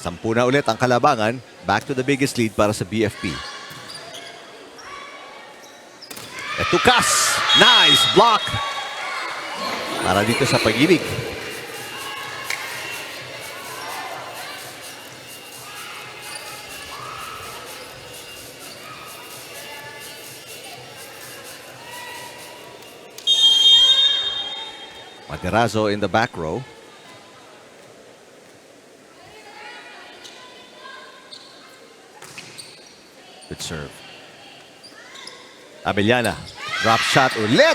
10 na ulit ang kalabangan. Back to the biggest lead para sa BFP. Etukas. Nice block. Para dito sa Pag-IBIG. Materazo in the back row. Good serve. Abellana. Drop shot ulit.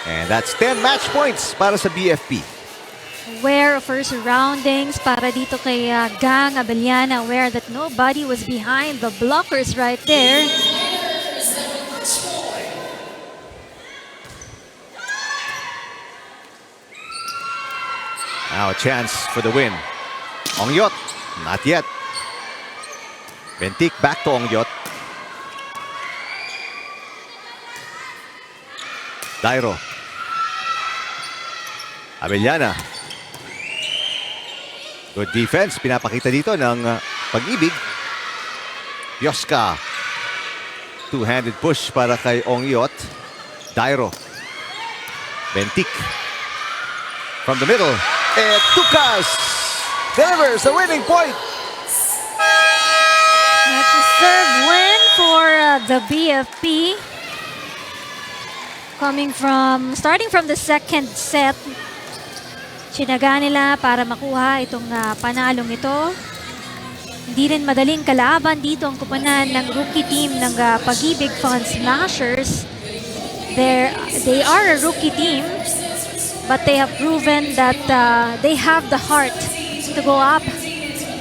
And that's 10 match points para sa BFP. Aware of her surroundings para dito kay Gang Abellana. Aware that nobody was behind the blockers right there. Now a chance for the win. Ongyot. Not yet. Bentik back to Ongyot. Dairo. Abellana. Good defense. Pinapakita dito ng Pag-IBIG. Pioska. Two-handed push para kay Ongyot. Dairo. Bentik. From the middle. Etukas delivers the winning point. That's a serve win for the BFP. Starting from the second set, sinaga nila para makuha itong panalong ito. Hindi rin madaling kalaban dito ang kupunan ng rookie team ng Pag-IBIG Fun Smashers. They are a rookie team, but they have proven that they have the heart to go up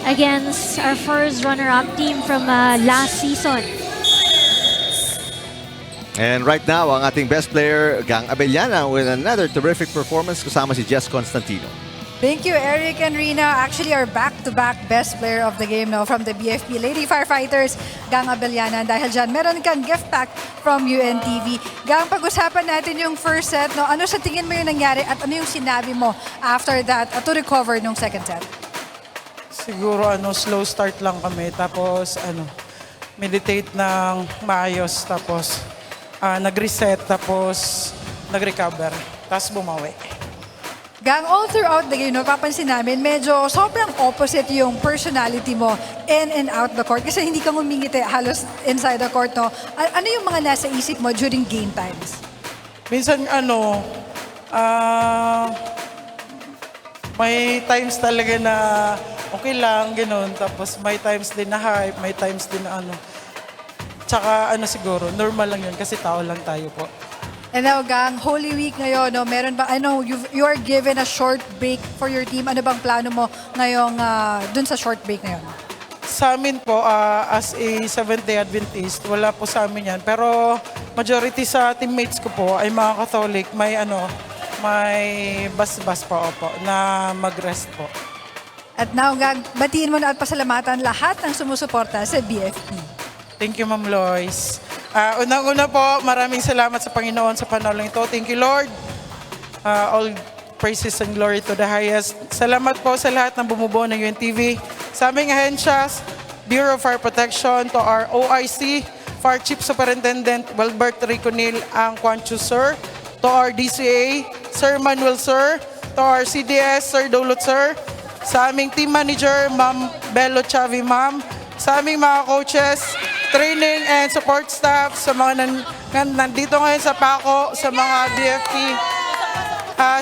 against our first runner-up team from last season. And right now, ang ating best player, Gang Abellana, with another terrific performance kasama si Jess Constantino. Thank you, Eric and Rina. Actually, our back-to-back best player of the game now from the BFP Lady Firefighters, Gang Abellana. Dahil dyan, meron kang gift pack from UNTV. Gang, pag-usapan natin yung first set. No? Ano sa tingin mo yung nangyari at ano yung sinabi mo after that to recover nung second set? Siguro slow start lang kami. Tapos meditate ng maayos. Tapos nag-reset. Tapos nag-recover. Tapos bumawi. Gang, all throughout the game, napapansin namin, medyo sobrang opposite yung personality mo in and out the court. Kasi hindi ka ngumingiti halos inside the court, no? Ano yung mga nasa isip mo during game times? Minsan may times talaga na okay lang, ganun. Tapos may times din na hype, may times din na Tsaka siguro, normal lang yun kasi tao lang tayo po. And now, Gang, Holy Week ngayon, no? Meron ba, you are given a short break for your team. Ano bang plano mo ngayong dun sa short break ngayon? Sa amin po, as a Seventh-day Adventist, wala po sa amin yan. Pero majority sa teammates ko po ay mga Catholic, may bas-bas po na mag-rest po. At now, batiin mo na at pasalamatan lahat ng sumusuporta sa BFP. Thank you, Ma'am Lois. Unang-una po, maraming salamat sa Panginoon sa panahon ito. Thank you, Lord. All praises and glory to the highest. Salamat po sa lahat ng bumubuo ng UNTV. Sa aming ahensya, Bureau of Fire Protection, to our OIC, Fire Chief Superintendent Wilbert Riconil ang Quanchu, Sir. To our DCA, Sir Manuel, Sir. To our CDS, Sir Dolot, Sir. Sa aming team manager, Ma'am Bello Chavi, Ma'am. Sa aming mga coaches, training and support staff, sa mga nandito ngayon sa Paco, sa mga BFP.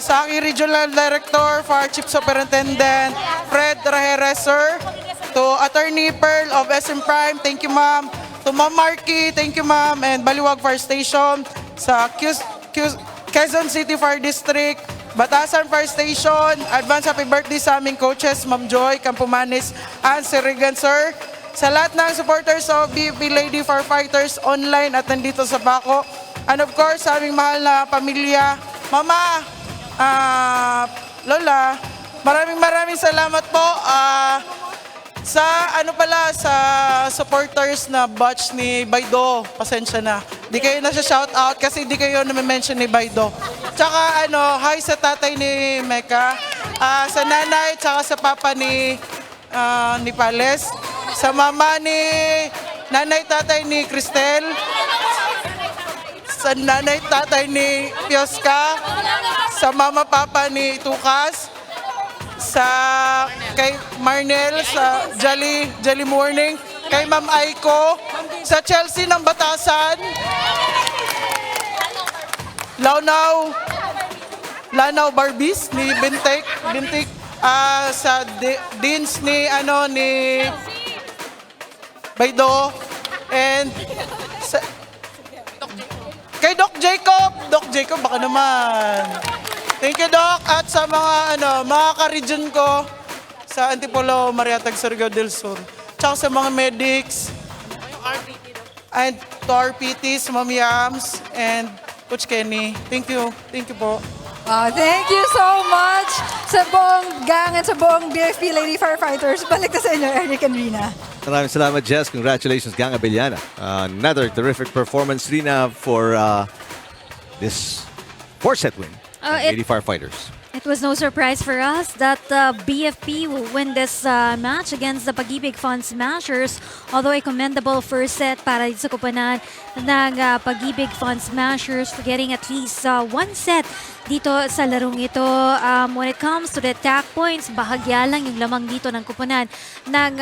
Sa aking Regional Director, Fire Chief Superintendent Fred Rajeres, Sir. To Attorney Pearl of SM Prime, thank you, Ma'am. To Ma'am Marky, thank you, Ma'am. And Baliwag Fire Station. Sa Quezon City Fire District, Batasan Fire Station. Advance happy birthday sa aming coaches, Ma'am Joy Campomanes and Sir Regan, Sir. Sa lahat ng supporters of BFP Lady Firefighters online at nandito sa Paco. And of course, sa aming mahal na pamilya, Mama, Lola, maraming salamat po. Sa sa supporters na batch ni Baido, pasensya na. Di kayo na siya shout out kasi di kayo na-mention ni Baido. Tsaka hi sa tatay ni Mecca, sa nanay, tsaka sa papa ni Pales, sa mama ni nanay tatay ni Cristel, sa nanay tatay ni Pioska, sa mama papa ni Tukas, sa kay Marnel sa Jolly Morning, kay Ma'am Aiko, sa Chelsea ng Batasan, Lanaw Barbies ni Bintik, sa Deans ni Baido, and kay Doc Jacob baka naman. Thank you, Doc. At sa mga mga ka-region ko sa Antipolo, Mariatag, Surigao del Sur. Tsaka sa mga medics. And to our PTs, Ma'am Yams, and Coach Kenny. Thank you. Thank you po. Thank you so much sa buong gang at sa buong BFP Lady Firefighters. Balik na sa inyo, Eric and Rina. Maraming salamat, Jess. Congratulations, Gang Abellana. Another terrific performance, Rina, for this 4-set win. Lady Firefighters. It was no surprise for us that BFP will win this match against the Pag-IBIG Fun Smashers. Although a commendable first set para sa kupunan ng Pag-IBIG Fun Smashers for getting at least one set dito sa larong ito. When it comes to the attack points, bahagya lang yung lamang dito ng kupunan ng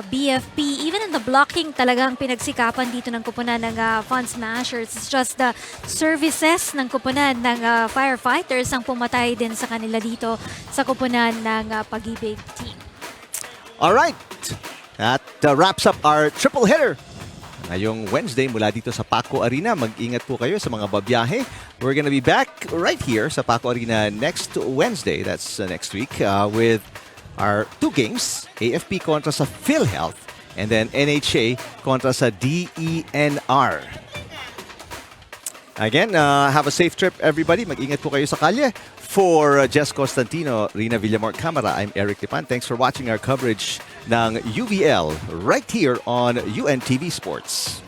BFP. Even in the blocking, talagang pinagsikapan dito ng kupunan ng Fun Smashers. It's just the services ng kupunan ng Firefighters ang pumatay din sa kanila dito sa kupunan ng Pag-IBIG team. Alright, that wraps up our triple hitter. Ngayong Wednesday mula dito sa Paco Arena. Mag-ingat po kayo sa mga babiyahe. We're gonna be back right here sa Paco Arena next Wednesday. That's next week with our 2 games. AFP kontra sa PhilHealth and then NHA kontra sa DENR. Again, have a safe trip, everybody. Mag-ingat po kayo sa kalye. For Jess Constantino, Rina Villamor Camara, I'm Eric Lipan. Thanks for watching our coverage ng UVL right here on UNTV Sports.